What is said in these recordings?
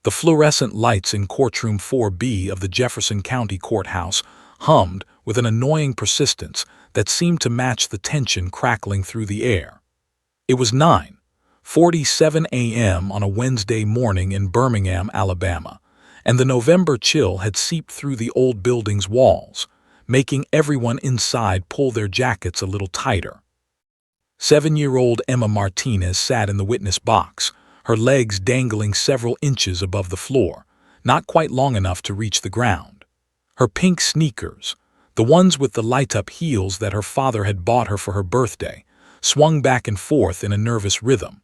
The fluorescent lights in courtroom 4B of the Jefferson County Courthouse hummed with an annoying persistence that seemed to match the tension crackling through the air. It was 9:47 a.m. on a Wednesday morning in Birmingham, Alabama, and the November chill had seeped through the old building's walls, making everyone inside pull their jackets a little tighter. 7-year-old Emma Martinez sat in the witness box, her legs dangling several inches above the floor, not quite long enough to reach the ground. Her pink sneakers, the ones with the light-up heels that her father had bought her for her birthday, swung back and forth in a nervous rhythm.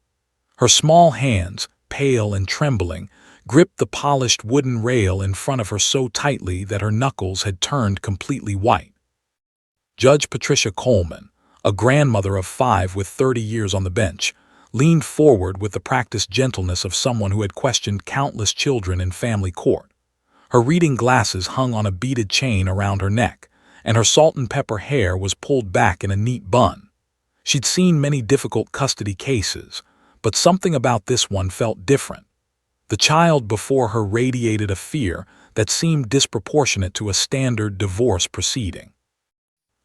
Her small hands, pale and trembling, gripped the polished wooden rail in front of her so tightly that her knuckles had turned completely white. Judge Patricia Coleman, a grandmother of 5 with 30 years on the bench, leaned forward with the practiced gentleness of someone who had questioned countless children in family court. Her reading glasses hung on a beaded chain around her neck, and her salt and pepper hair was pulled back in a neat bun. She'd seen many difficult custody cases, but something about this one felt different. The child before her radiated a fear that seemed disproportionate to a standard divorce proceeding.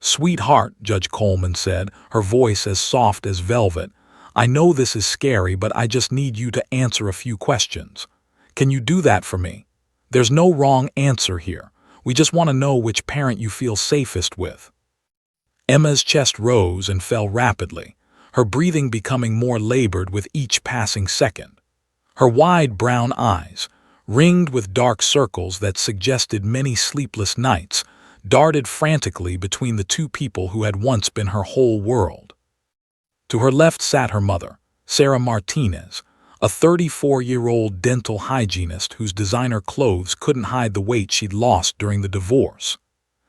"Sweetheart," Judge Coleman said, her voice as soft as velvet, "I know this is scary, but I just need you to answer a few questions. Can you do that for me? There's no wrong answer here. We just want to know which parent you feel safest with." Emma's chest rose and fell rapidly, her breathing becoming more labored with each passing second. Her wide brown eyes, ringed with dark circles that suggested many sleepless nights, darted frantically between the two people who had once been her whole world. To her left sat her mother, Sarah Martinez, a 34-year-old dental hygienist whose designer clothes couldn't hide the weight she'd lost during the divorce.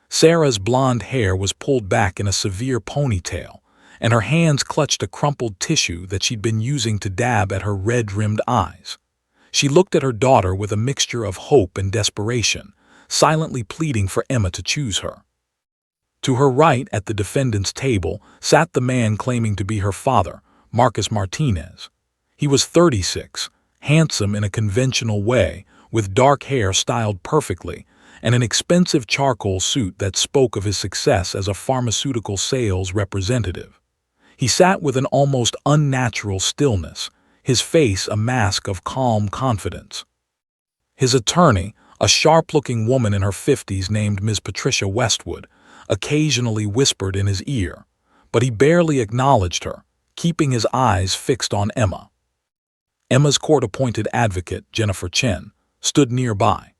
Sarah's blonde hair was pulled back in a severe ponytail, and her hands clutched a crumpled tissue that she'd been using to dab at her red-rimmed eyes. She looked at her daughter with a mixture of hope and desperation, silently pleading for Emma to choose her. To her right at the defendant's table sat the man claiming to be her father, Marcus Martinez. He was 36, handsome in a conventional way, with dark hair styled perfectly, and an expensive charcoal suit that spoke of his success as a pharmaceutical sales representative. He sat with an almost unnatural stillness, his face a mask of calm confidence. His attorney, a sharp-looking woman in her 50s named Ms. Patricia Westwood, occasionally whispered in his ear, but he barely acknowledged her, keeping his eyes fixed on Emma. Emma's court-appointed advocate, Jennifer Chen, stood nearby.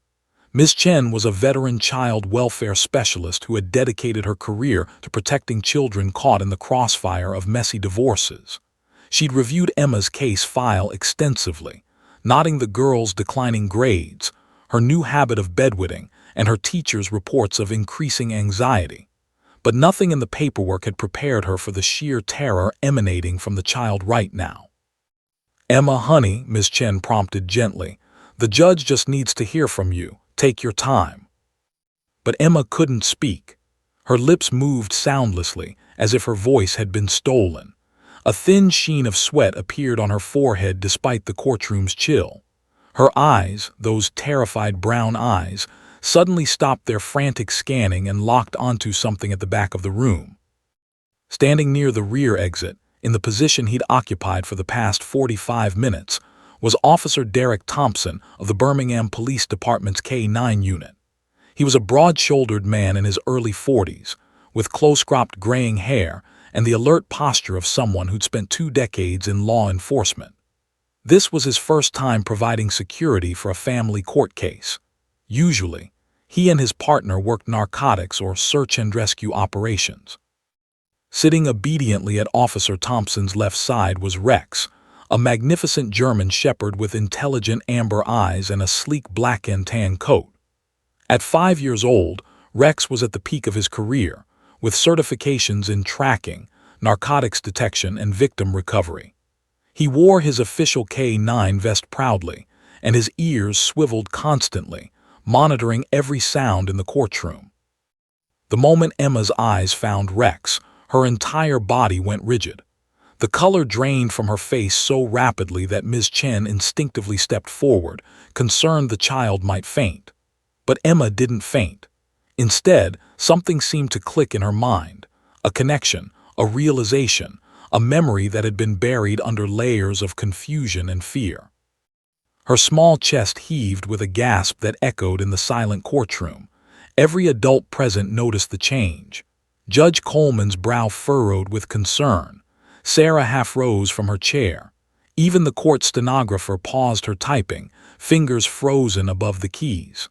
Ms. Chen was a veteran child welfare specialist who had dedicated her career to protecting children caught in the crossfire of messy divorces. She'd reviewed Emma's case file extensively, noting the girl's declining grades, her new habit of bedwetting, and her teacher's reports of increasing anxiety. But nothing in the paperwork had prepared her for the sheer terror emanating from the child right now. "Emma, honey," Ms. Chen prompted gently, "the judge just needs to hear from you. Take your time." But Emma couldn't speak. Her lips moved soundlessly, as if her voice had been stolen. A thin sheen of sweat appeared on her forehead despite the courtroom's chill. Her eyes, those terrified brown eyes, suddenly stopped their frantic scanning and locked onto something at the back of the room. Standing near the rear exit, in the position he'd occupied for the past 45 minutes, was Officer Derek Thompson of the Birmingham Police Department's K-9 unit. He was a broad-shouldered man in his early 40s, with close-cropped graying hair and the alert posture of someone who'd spent 2 decades in law enforcement. This was his first time providing security for a family court case. Usually, he and his partner worked narcotics or search and rescue operations. Sitting obediently at Officer Thompson's left side was Rex, a magnificent German shepherd with intelligent amber eyes and a sleek black and tan coat. At 5 years old, Rex was at the peak of his career, with certifications in tracking, narcotics detection, and victim recovery. He wore his official K-9 vest proudly, and his ears swiveled constantly, monitoring every sound in the courtroom. The moment Emma's eyes found Rex, her entire body went rigid. The color drained from her face so rapidly that Ms. Chen instinctively stepped forward, concerned the child might faint. But Emma didn't faint. Instead, something seemed to click in her mind. A connection, a realization, a memory that had been buried under layers of confusion and fear. Her small chest heaved with a gasp that echoed in the silent courtroom. Every adult present noticed the change. Judge Coleman's brow furrowed with concern. Sarah half rose from her chair. Even the court stenographer paused her typing, fingers frozen above the keys.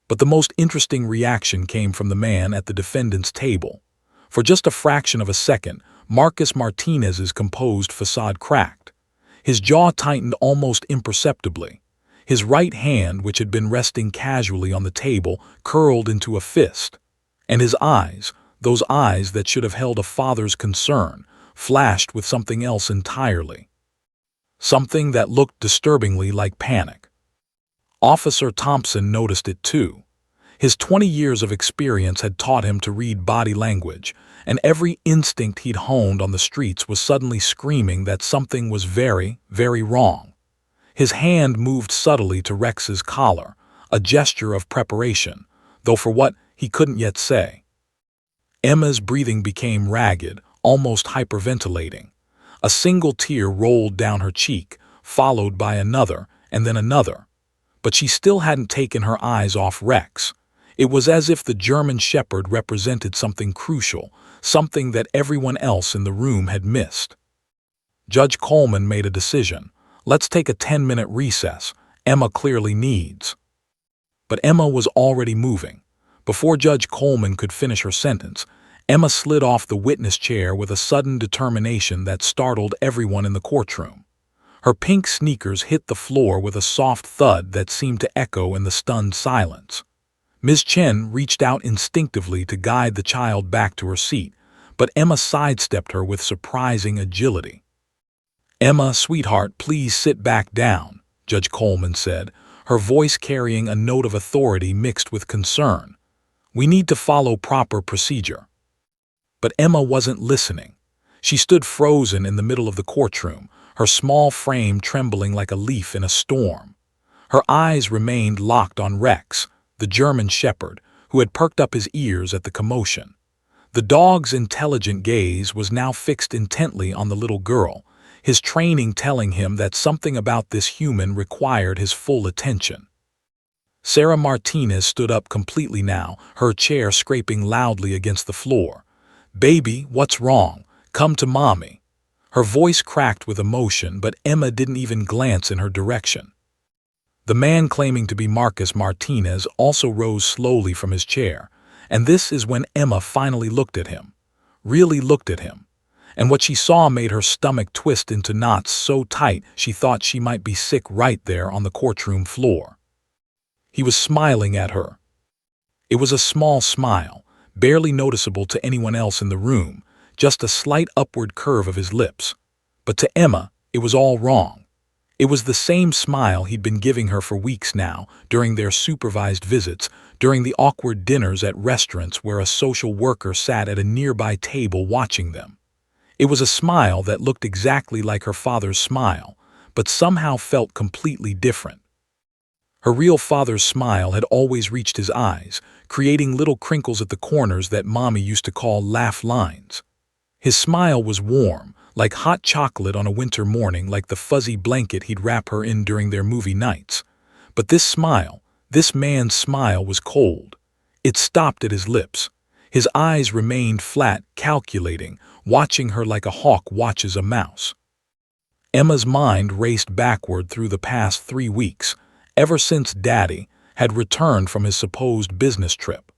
But the most interesting reaction came from the man at the defendant's table. For just a fraction of a second, Marcus Martinez's composed facade cracked. His jaw tightened almost imperceptibly. His right hand, which had been resting casually on the table, curled into a fist. And his eyes, those eyes that should have held a father's concern, flashed with something else entirely. Something that looked disturbingly like panic. Officer Thompson noticed it too. His 20 years of experience had taught him to read body language, and every instinct he'd honed on the streets was suddenly screaming that something was very, very wrong. His hand moved subtly to Rex's collar, a gesture of preparation, though for what, he couldn't yet say. Emma's breathing became ragged, almost hyperventilating. A single tear rolled down her cheek, followed by another, and then another. But she still hadn't taken her eyes off Rex. It was as if the German Shepherd represented something crucial, something that everyone else in the room had missed. Judge Coleman made a decision. Let's take a 10-minute recess. Emma clearly needs. But Emma was already moving. Before Judge Coleman could finish her sentence, Emma slid off the witness chair with a sudden determination that startled everyone in the courtroom. Her pink sneakers hit the floor with a soft thud that seemed to echo in the stunned silence. Ms. Chen reached out instinctively to guide the child back to her seat, but Emma sidestepped her with surprising agility. "Emma, sweetheart, please sit back down," Judge Coleman said, her voice carrying a note of authority mixed with concern. "We need to follow proper procedure." But Emma wasn't listening. She stood frozen in the middle of the courtroom, her small frame trembling like a leaf in a storm. Her eyes remained locked on Rex, the German Shepherd, who had perked up his ears at the commotion. The dog's intelligent gaze was now fixed intently on the little girl, his training telling him that something about this human required his full attention. Sarah Martinez stood up completely now, her chair scraping loudly against the floor. "Baby, what's wrong? Come to mommy." Her voice cracked with emotion, but Emma didn't even glance in her direction. The man claiming to be Marcus Martinez also rose slowly from his chair, and this is when Emma finally looked at him. Really looked at him. And what she saw made her stomach twist into knots so tight she thought she might be sick right there on the courtroom floor. He was smiling at her. It was a small smile, barely noticeable to anyone else in the room, just a slight upward curve of his lips. But to Emma, it was all wrong. It was the same smile he'd been giving her for weeks now, during their supervised visits, during the awkward dinners at restaurants where a social worker sat at a nearby table watching them. It was a smile that looked exactly like her father's smile, but somehow felt completely different. Her real father's smile had always reached his eyes, creating little crinkles at the corners that Mommy used to call laugh lines. His smile was warm, like hot chocolate on a winter morning, like the fuzzy blanket he'd wrap her in during their movie nights. But this smile, this man's smile, was cold. It stopped at his lips. His eyes remained flat, calculating, watching her like a hawk watches a mouse. Emma's mind raced backward through the past 3 weeks, ever since Daddy had returned from his supposed business trip.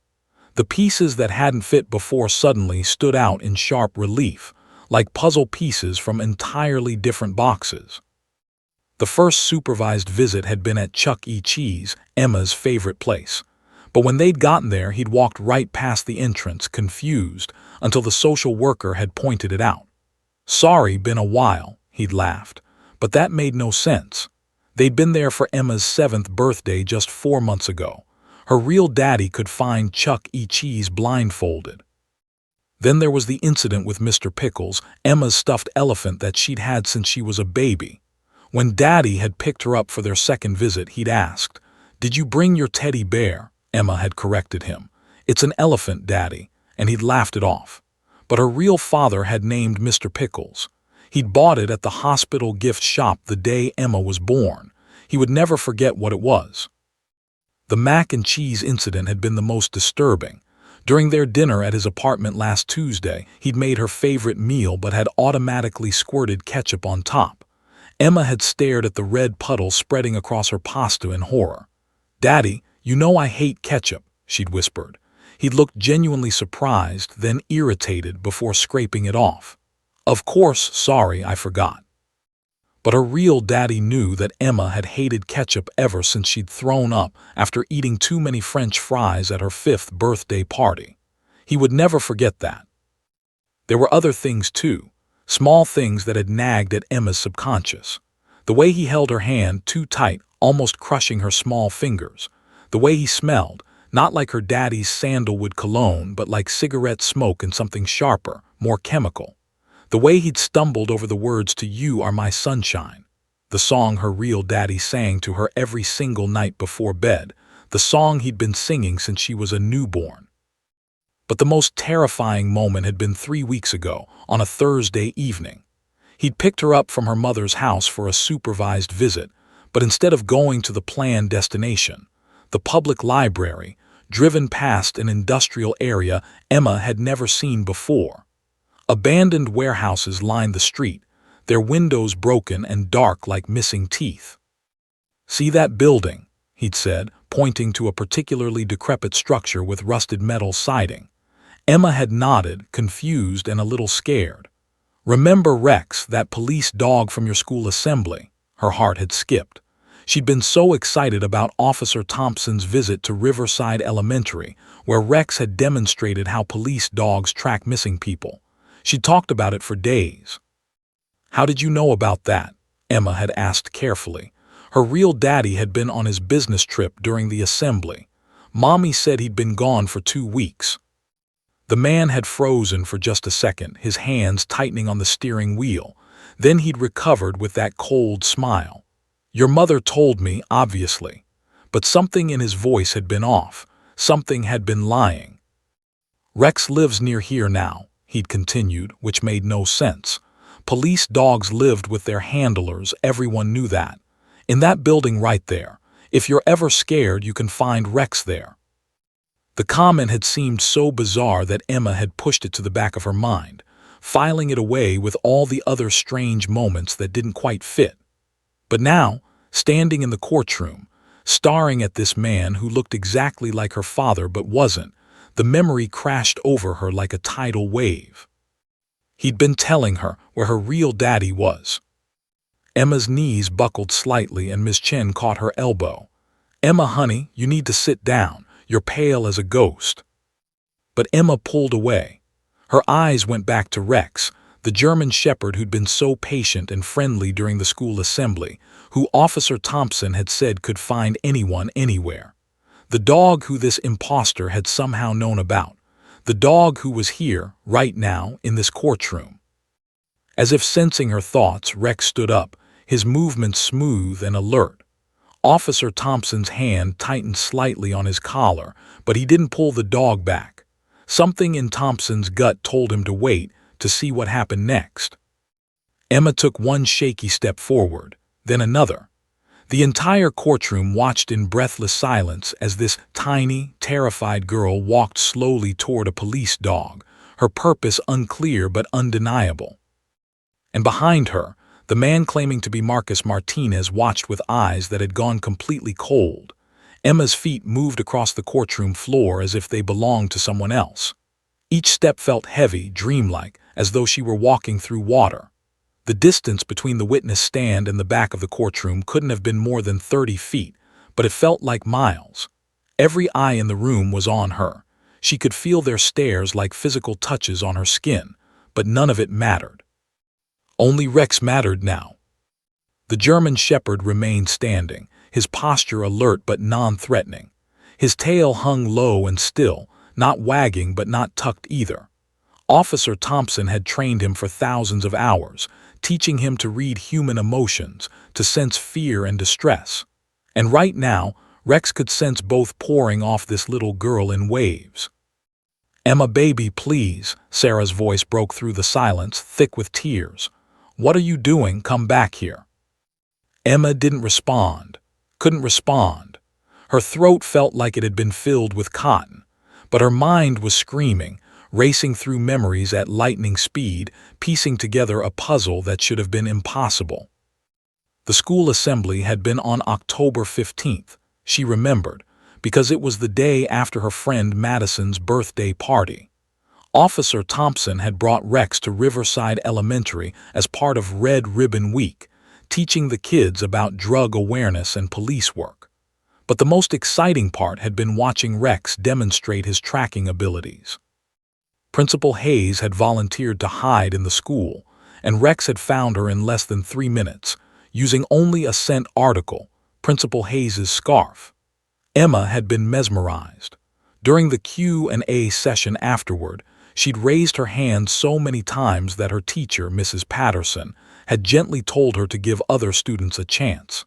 The pieces that hadn't fit before suddenly stood out in sharp relief, like puzzle pieces from entirely different boxes. The first supervised visit had been at Chuck E. Cheese, Emma's favorite place. But when they'd gotten there, he'd walked right past the entrance, confused, until the social worker had pointed it out. "Sorry, been a while," he'd laughed. But that made no sense. They'd been there for Emma's 7th birthday just 4 months ago. Her real daddy could find Chuck E. Cheese blindfolded. Then there was the incident with Mr. Pickles, Emma's stuffed elephant that she'd had since she was a baby. When Daddy had picked her up for their second visit, he'd asked, "Did you bring your teddy bear?" Emma had corrected him. "It's an elephant, Daddy," and he'd laughed it off. But her real father had named Mr. Pickles. He'd bought it at the hospital gift shop the day Emma was born. He would never forget what it was. The mac and cheese incident had been the most disturbing. During their dinner at his apartment last Tuesday, he'd made her favorite meal but had automatically squirted ketchup on top. Emma had stared at the red puddle spreading across her pasta in horror. "Daddy, you know I hate ketchup," she'd whispered. He'd looked genuinely surprised, then irritated before scraping it off. "Of course, sorry, I forgot." But her real daddy knew that Emma had hated ketchup ever since she'd thrown up after eating too many French fries at her 5th birthday party. He would never forget that. There were other things too, small things that had nagged at Emma's subconscious. The way he held her hand too tight, almost crushing her small fingers. The way he smelled, not like her daddy's sandalwood cologne, but like cigarette smoke and something sharper, more chemical. The way he'd stumbled over the words to "You Are My Sunshine," the song her real daddy sang to her every single night before bed, the song he'd been singing since she was a newborn. But the most terrifying moment had been 3 weeks ago, on a Thursday evening. He'd picked her up from her mother's house for a supervised visit, but instead of going to the planned destination, the public library, driven past an industrial area Emma had never seen before. Abandoned warehouses lined the street, their windows broken and dark like missing teeth. "See that building?" he'd said, pointing to a particularly decrepit structure with rusted metal siding. Emma had nodded, confused and a little scared. "Remember Rex, that police dog from your school assembly?" Her heart had skipped. She'd been so excited about Officer Thompson's visit to Riverside Elementary, where Rex had demonstrated how police dogs track missing people. She'd talked about it for days. "How did you know about that?" Emma had asked carefully. Her real daddy had been on his business trip during the assembly. Mommy said he'd been gone for 2 weeks. The man had frozen for just a second, his hands tightening on the steering wheel. Then he'd recovered with that cold smile. "Your mother told me, obviously." But something in his voice had been off. Something had been lying. "Rex lives near here now," he'd continued, which made no sense. Police dogs lived with their handlers, everyone knew that. "In that building right there. If you're ever scared, you can find Rex there." The comment had seemed so bizarre that Emma had pushed it to the back of her mind, filing it away with all the other strange moments that didn't quite fit. But now, standing in the courtroom, staring at this man who looked exactly like her father but wasn't, the memory crashed over her like a tidal wave. He'd been telling her where her real daddy was. Emma's knees buckled slightly and Miss Chen caught her elbow. "Emma, honey, you need to sit down. You're pale as a ghost." But Emma pulled away. Her eyes went back to Rex, the German shepherd who'd been so patient and friendly during the school assembly, who Officer Thompson had said could find anyone anywhere. The dog who this imposter had somehow known about. The dog who was here, right now, in this courtroom. As if sensing her thoughts, Rex stood up, his movements smooth and alert. Officer Thompson's hand tightened slightly on his collar, but he didn't pull the dog back. Something in Thompson's gut told him to wait, to see what happened next. Emma took one shaky step forward, then another. The entire courtroom watched in breathless silence as this tiny, terrified girl walked slowly toward a police dog, her purpose unclear but undeniable. And behind her, the man claiming to be Marcus Martinez watched with eyes that had gone completely cold. Emma's feet moved across the courtroom floor as if they belonged to someone else. Each step felt heavy, dreamlike, as though she were walking through water. The distance between the witness stand and the back of the courtroom couldn't have been more than 30 feet, but it felt like miles. Every eye in the room was on her. She could feel their stares like physical touches on her skin, but none of it mattered. Only Rex mattered now. The German shepherd remained standing, his posture alert but non-threatening. His tail hung low and still, not wagging but not tucked either. Officer Thompson had trained him for thousands of hours, teaching him to read human emotions, to sense fear and distress. And right now, Rex could sense both pouring off this little girl in waves. "Emma, baby, please," Sarah's voice broke through the silence, thick with tears. "What are you doing? Come back here." Emma didn't respond, couldn't respond. Her throat felt like it had been filled with cotton, but her mind was screaming, racing through memories at lightning speed, piecing together a puzzle that should have been impossible. The school assembly had been on October 15th, she remembered, because it was the day after her friend Madison's birthday party. Officer Thompson had brought Rex to Riverside Elementary as part of Red Ribbon Week, teaching the kids about drug awareness and police work. But the most exciting part had been watching Rex demonstrate his tracking abilities. Principal Hayes had volunteered to hide in the school, and Rex had found her in less than 3 minutes, using only a scent article, Principal Hayes's scarf. Emma had been mesmerized. During the Q&A session afterward, she'd raised her hand so many times that her teacher, Mrs. Patterson, had gently told her to give other students a chance.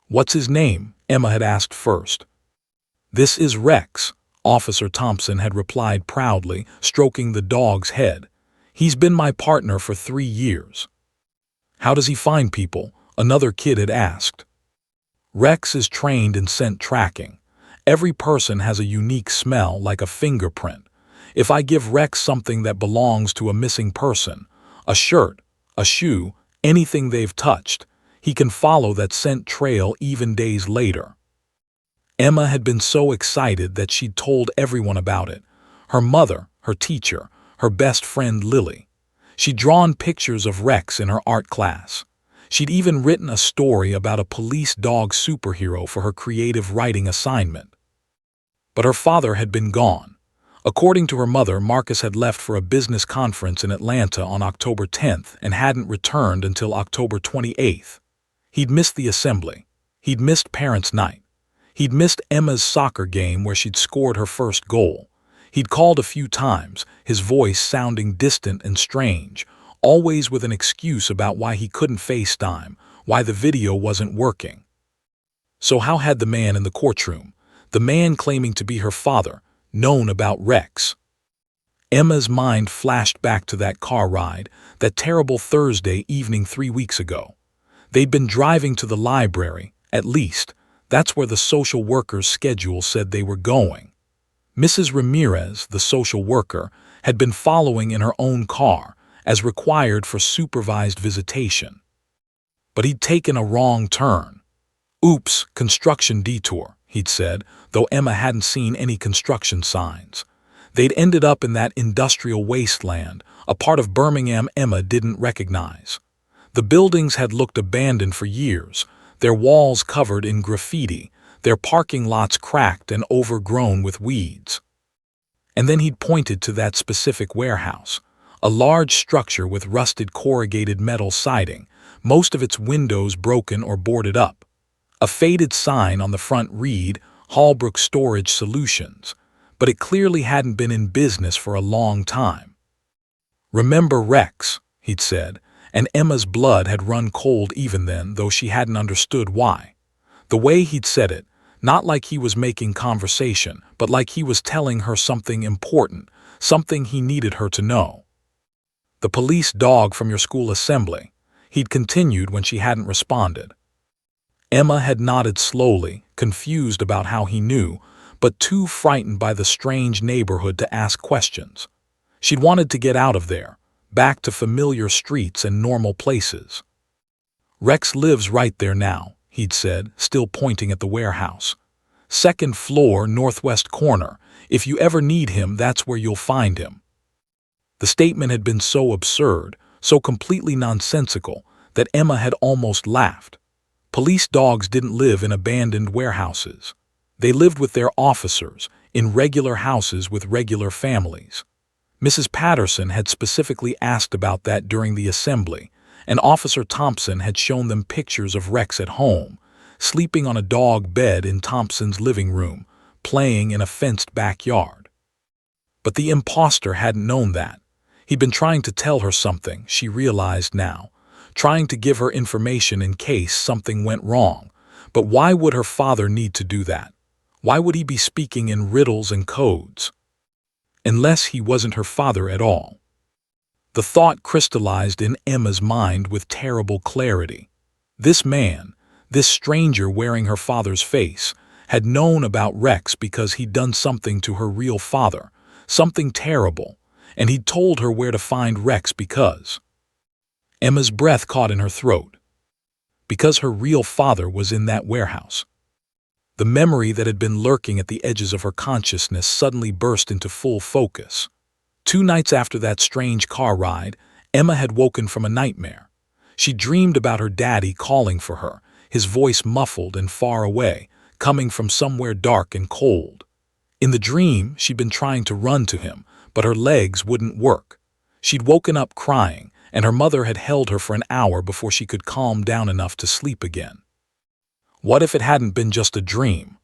"What's his name?" Emma had asked first. "This is Rex," Officer Thompson had replied proudly, stroking the dog's head. "He's been my partner for 3 years." "How does he find people?" another kid had asked. "Rex is trained in scent tracking. Every person has a unique smell, like a fingerprint. If I give Rex something that belongs to a missing person, a shirt, a shoe, anything they've touched, he can follow that scent trail even days later." Emma had been so excited that she'd told everyone about it. Her mother, her teacher, her best friend Lily. She'd drawn pictures of Rex in her art class. She'd even written a story about a police dog superhero for her creative writing assignment. But her father had been gone. According to her mother, Marcus had left for a business conference in Atlanta on October 10th and hadn't returned until October 28th. He'd missed the assembly. He'd missed parents' night. He'd missed Emma's soccer game where she'd scored her first goal. He'd called a few times, his voice sounding distant and strange, always with an excuse about why he couldn't FaceTime, why the video wasn't working. So how had the man in the courtroom, the man claiming to be her father, known about Rex? Emma's mind flashed back to that car ride, that terrible Thursday evening 3 weeks ago. They'd been driving to the library, at least. That's where the social worker's schedule said they were going. Mrs. Ramirez, the social worker, had been following in her own car, as required for supervised visitation. But he'd taken a wrong turn. "Oops, construction detour," he'd said, though Emma hadn't seen any construction signs. They'd ended up in that industrial wasteland, a part of Birmingham Emma didn't recognize. The buildings had looked abandoned for years, their walls covered in graffiti, their parking lots cracked and overgrown with weeds. And then he'd pointed to that specific warehouse, a large structure with rusted corrugated metal siding, most of its windows broken or boarded up. A faded sign on the front read, "Hallbrook Storage Solutions," but it clearly hadn't been in business for a long time. "Remember Rex," he'd said, and Emma's blood had run cold even then, though she hadn't understood why. The way he'd said it, not like he was making conversation, but like he was telling her something important, something he needed her to know. "The police dog from your school assembly," he'd continued when she hadn't responded. Emma had nodded slowly, confused about how he knew, but too frightened by the strange neighborhood to ask questions. She'd wanted to get out of there, back to familiar streets and normal places. "Rex lives right there now," he'd said, still pointing at the warehouse. "Second floor, northwest corner. If you ever need him, that's where you'll find him." The statement had been so absurd, so completely nonsensical, that Emma had almost laughed. Police dogs didn't live in abandoned warehouses. They lived with their officers, in regular houses with regular families. Mrs. Patterson had specifically asked about that during the assembly, and Officer Thompson had shown them pictures of Rex at home, sleeping on a dog bed in Thompson's living room, playing in a fenced backyard. But the imposter hadn't known that. He'd been trying to tell her something, she realized now, trying to give her information in case something went wrong. But why would her father need to do that? Why would he be speaking in riddles and codes? Unless he wasn't her father at all. The thought crystallized in Emma's mind with terrible clarity. This man, this stranger wearing her father's face, had known about Rex because he'd done something to her real father, something terrible, and he'd told her where to find Rex because… Emma's breath caught in her throat. Because her real father was in that warehouse. The memory that had been lurking at the edges of her consciousness suddenly burst into full focus. 2 nights after that strange car ride, Emma had woken from a nightmare. She dreamed about her daddy calling for her, his voice muffled and far away, coming from somewhere dark and cold. In the dream, she'd been trying to run to him, but her legs wouldn't work. She'd woken up crying, and her mother had held her for an hour before she could calm down enough to sleep again. What if it hadn't been just a dream?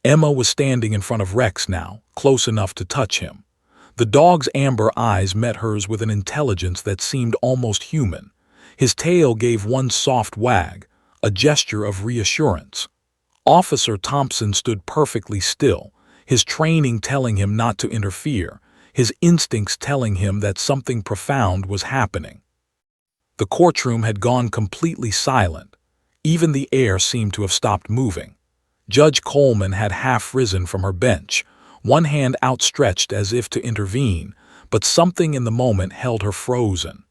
Emma was standing in front of Rex now, close enough to touch him. The dog's amber eyes met hers with an intelligence that seemed almost human. His tail gave one soft wag, a gesture of reassurance. Officer Thompson stood perfectly still, his training telling him not to interfere, his instincts telling him that something profound was happening. The courtroom had gone completely silent. Even the air seemed to have stopped moving. Judge Coleman had half risen from her bench, one hand outstretched as if to intervene, but something in the moment held her frozen.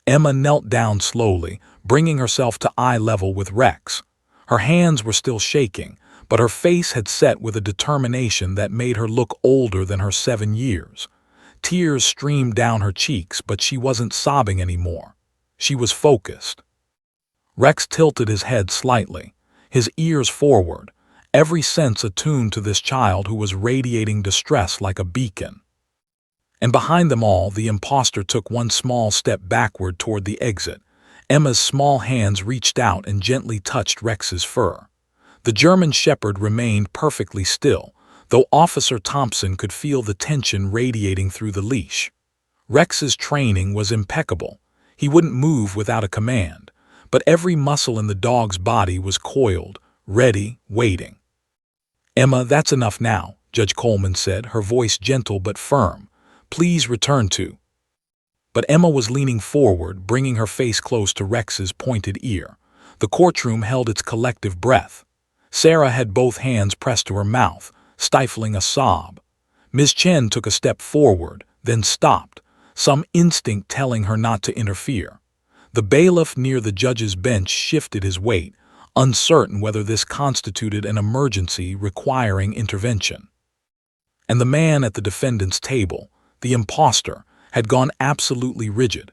Emma knelt down slowly, bringing herself to eye level with Rex. Her hands were still shaking, but her face had set with a determination that made her look older than her 7 years. Tears streamed down her cheeks, but she wasn't sobbing anymore. She was focused. Rex tilted his head slightly, his ears forward, every sense attuned to this child who was radiating distress like a beacon. And behind them all, the imposter took one small step backward toward the exit. Emma's small hands reached out and gently touched Rex's fur. The German Shepherd remained perfectly still, though Officer Thompson could feel the tension radiating through the leash. Rex's training was impeccable. He wouldn't move without a command, but every muscle in the dog's body was coiled, ready, waiting. "Emma, that's enough now," Judge Coleman said, her voice gentle but firm. "Please return to…" But Emma was leaning forward, bringing her face close to Rex's pointed ear. The courtroom held its collective breath. Sarah had both hands pressed to her mouth, stifling a sob. Ms. Chen took a step forward, then stopped, some instinct telling her not to interfere. The bailiff near the judge's bench shifted his weight, uncertain whether this constituted an emergency requiring intervention. And the man at the defendant's table, the imposter, had gone absolutely rigid.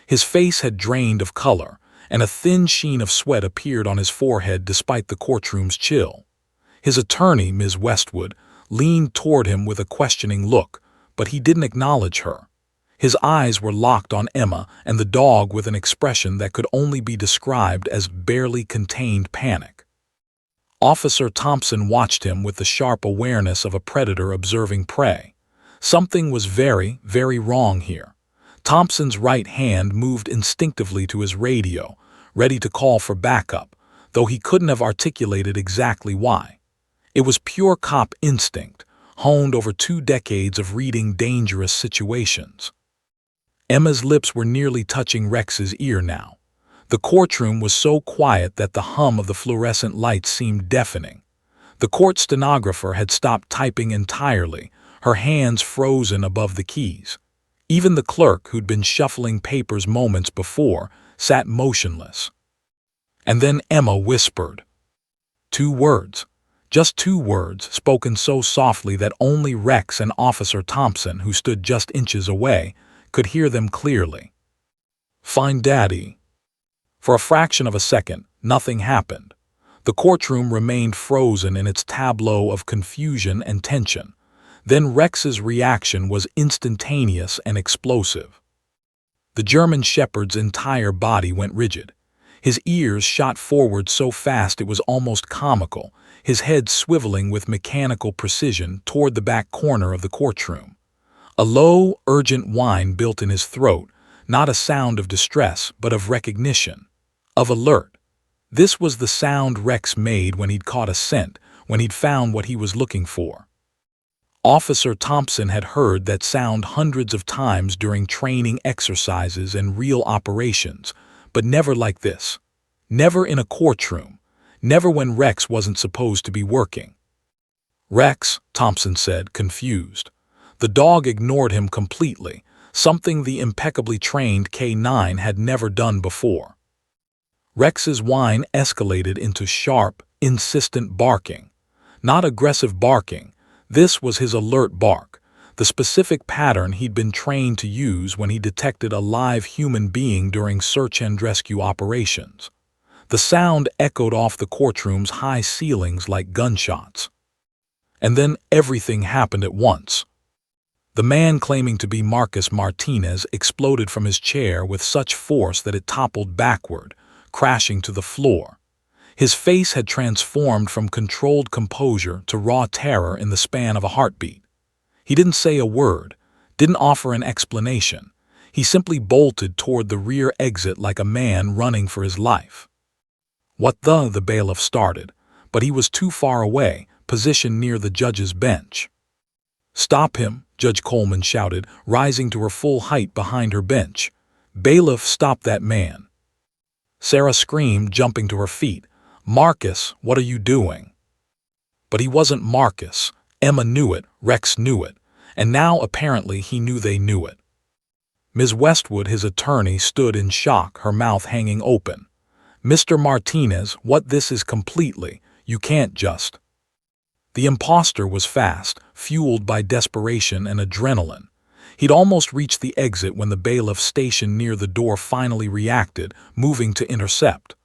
His face had drained of color, and a thin sheen of sweat appeared on his forehead despite the courtroom's chill. His attorney, Ms. Westwood, leaned toward him with a questioning look, but he didn't acknowledge her. His eyes were locked on Emma and the dog with an expression that could only be described as barely contained panic. Officer Thompson watched him with the sharp awareness of a predator observing prey. Something was very, very wrong here. Thompson's right hand moved instinctively to his radio, ready to call for backup, though he couldn't have articulated exactly why. It was pure cop instinct, honed over 2 decades of reading dangerous situations. Emma's lips were nearly touching Rex's ear now. The courtroom was so quiet that the hum of the fluorescent lights seemed deafening. The court stenographer had stopped typing entirely, her hands frozen above the keys. Even the clerk, who'd been shuffling papers moments before, sat motionless. And then Emma whispered. 2 words. Just 2 words, spoken so softly that only Rex and Officer Thompson, who stood just inches away, could hear them clearly. "Find Daddy." For a fraction of a second, nothing happened. The courtroom remained frozen in its tableau of confusion and tension. Then Rex's reaction was instantaneous and explosive. The German Shepherd's entire body went rigid. His ears shot forward so fast it was almost comical, his head swiveling with mechanical precision toward the back corner of the courtroom. A low, urgent whine built in his throat, not a sound of distress, but of recognition, of alert. This was the sound Rex made when he'd caught a scent, when he'd found what he was looking for. Officer Thompson had heard that sound hundreds of times during training exercises and real operations, but never like this. Never in a courtroom. Never when Rex wasn't supposed to be working. "Rex," Thompson said, confused. The dog ignored him completely, something the impeccably trained K9 had never done before. Rex's whine escalated into sharp, insistent barking. Not aggressive barking. This was his alert bark, the specific pattern he'd been trained to use when he detected a live human being during search and rescue operations. The sound echoed off the courtroom's high ceilings like gunshots. And then everything happened at once. The man claiming to be Marcus Martinez exploded from his chair with such force that it toppled backward, crashing to the floor. His face had transformed from controlled composure to raw terror in the span of a heartbeat. He didn't say a word, didn't offer an explanation. He simply bolted toward the rear exit like a man running for his life. "What the bailiff started, but he was too far away, positioned near the judge's bench. "Stop him," Judge Coleman shouted, rising to her full height behind her bench. "Bailiff, stop that man." Sarah screamed, jumping to her feet. "Marcus, what are you doing?" But he wasn't Marcus. Emma knew it, Rex knew it, and now apparently he knew they knew it. Ms. Westwood, his attorney, stood in shock, her mouth hanging open. "Mr. Martinez, what this is completely, you can't just..." The imposter was fast, fueled by desperation and adrenaline. He'd almost reached the exit when the bailiff stationed near the door finally reacted, moving to intercept.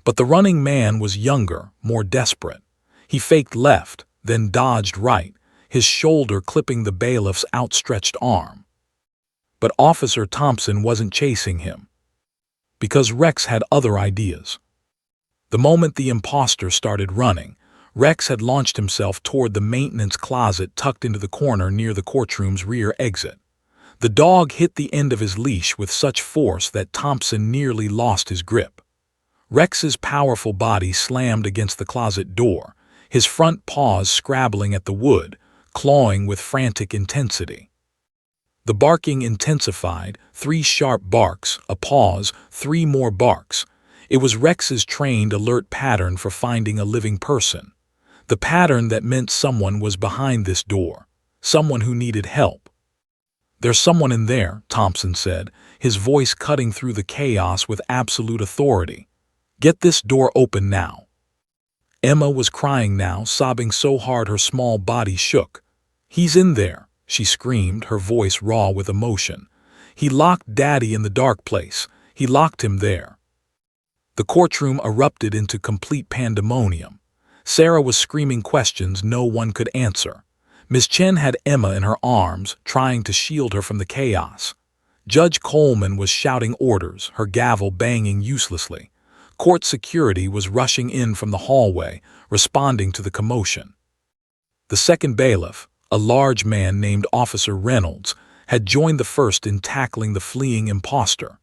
But the running man was younger, more desperate. He faked left, then dodged right, his shoulder clipping the bailiff's outstretched arm. But Officer Thompson wasn't chasing him. Because Rex had other ideas. The moment the imposter started running, Rex had launched himself toward the maintenance closet tucked into the corner near the courtroom's rear exit. The dog hit the end of his leash with such force that Thompson nearly lost his grip. Rex's powerful body slammed against the closet door, his front paws scrabbling at the wood, clawing with frantic intensity. The barking intensified, 3 sharp barks, a pause, 3 more barks. It was Rex's trained alert pattern for finding a living person. The pattern that meant someone was behind this door, someone who needed help. "There's someone in there," Thompson said, his voice cutting through the chaos with absolute authority. "Get this door open now." Emma was crying now, sobbing so hard her small body shook. "He's in there," she screamed, her voice raw with emotion. "He locked Daddy in the dark place. He locked him there." The courtroom erupted into complete pandemonium. Sarah was screaming questions no one could answer. Ms. Chen had Emma in her arms, trying to shield her from the chaos. Judge Coleman was shouting orders, her gavel banging uselessly. Court security was rushing in from the hallway, responding to the commotion. The second bailiff, a large man named Officer Reynolds, had joined the first in tackling the fleeing imposter.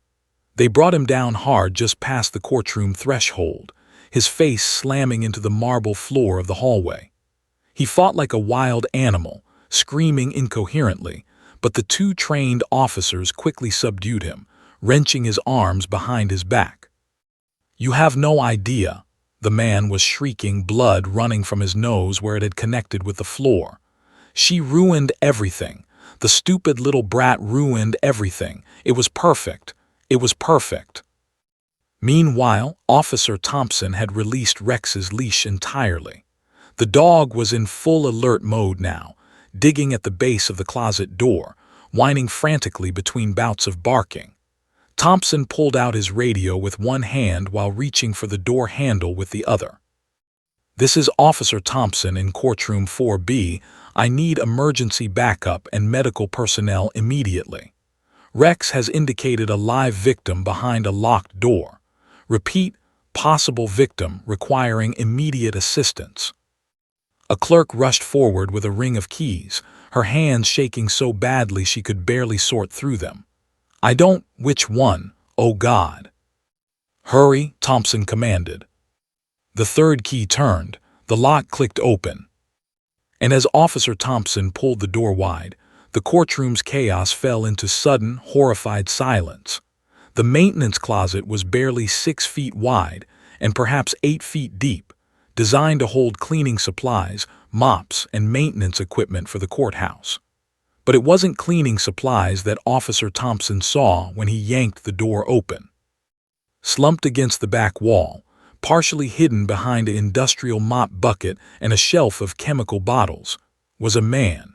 They brought him down hard just past the courtroom threshold, his face slamming into the marble floor of the hallway. He fought like a wild animal, screaming incoherently, but the 2 trained officers quickly subdued him, wrenching his arms behind his back. "You have no idea," the man was shrieking, blood running from his nose where it had connected with the floor. "She ruined everything. The stupid little brat ruined everything. It was perfect. It was perfect." Meanwhile, Officer Thompson had released Rex's leash entirely. The dog was in full alert mode now, digging at the base of the closet door, whining frantically between bouts of barking. Thompson pulled out his radio with one hand while reaching for the door handle with the other. "This is Officer Thompson in courtroom 4B. I need emergency backup and medical personnel immediately. Rex has indicated a live victim behind a locked door. Repeat, possible victim requiring immediate assistance." A clerk rushed forward with a ring of keys, her hands shaking so badly she could barely sort through them. "I don't, which one, oh God?" "Hurry," Thompson commanded. The third key turned, the lock clicked open. And as Officer Thompson pulled the door wide, the courtroom's chaos fell into sudden, horrified silence. The maintenance closet was barely 6 feet wide and perhaps 8 feet deep, designed to hold cleaning supplies, mops, and maintenance equipment for the courthouse. But it wasn't cleaning supplies that Officer Thompson saw when he yanked the door open. Slumped against the back wall, partially hidden behind an industrial mop bucket and a shelf of chemical bottles, was a man.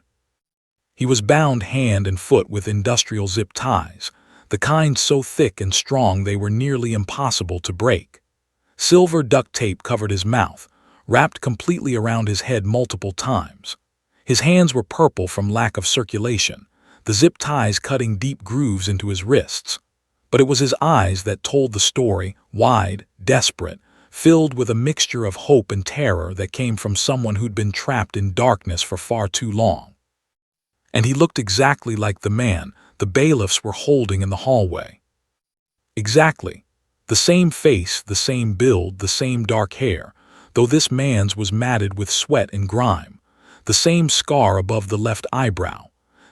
He was bound hand and foot with industrial zip ties, the kind so thick and strong they were nearly impossible to break. Silver duct tape covered his mouth, wrapped completely around his head multiple times. His hands were purple from lack of circulation, the zip ties cutting deep grooves into his wrists. But it was his eyes that told the story, wide, desperate, filled with a mixture of hope and terror that came from someone who'd been trapped in darkness for far too long. And he looked exactly like the man the bailiffs were holding in the hallway. Exactly. The same face, the same build, the same dark hair, though this man's was matted with sweat and grime. The same scar above the left eyebrow.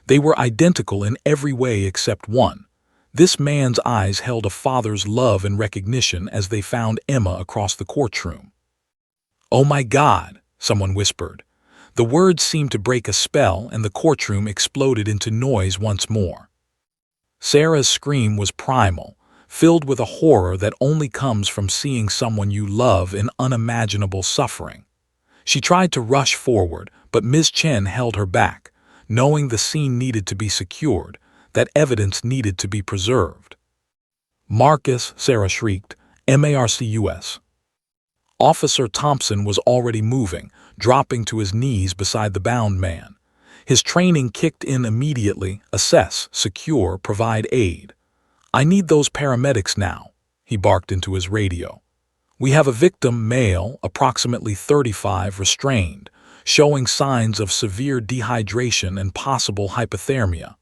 They were identical in every way except one. This man's eyes held a father's love and recognition as they found Emma across the courtroom. "Oh my God," someone whispered. The words seemed to break a spell and the courtroom exploded into noise once more. Sarah's scream was primal, filled with a horror that only comes from seeing someone you love in unimaginable suffering. She tried to rush forward, but Ms. Chen held her back, knowing the scene needed to be secured, that evidence needed to be preserved. "Marcus," Sarah shrieked, "Marcus." Officer Thompson was already moving, dropping to his knees beside the bound man. His training kicked in immediately: assess, secure, provide aid. "I need those paramedics now," he barked into his radio. "We have a victim, male, approximately 35, restrained, showing signs of severe dehydration and possible hypothermia."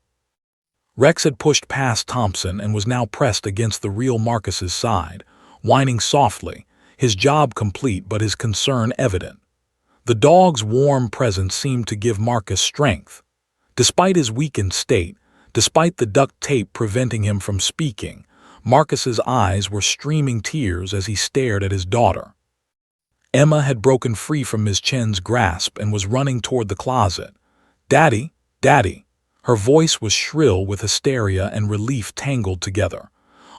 Rex had pushed past Thompson and was now pressed against the real Marcus's side, whining softly, his job complete but his concern evident. The dog's warm presence seemed to give Marcus strength. Despite his weakened state, despite the duct tape preventing him from speaking, Marcus's eyes were streaming tears as he stared at his daughter. Emma had broken free from Ms. Chen's grasp and was running toward the closet. "Daddy, Daddy." Her voice was shrill with hysteria and relief tangled together.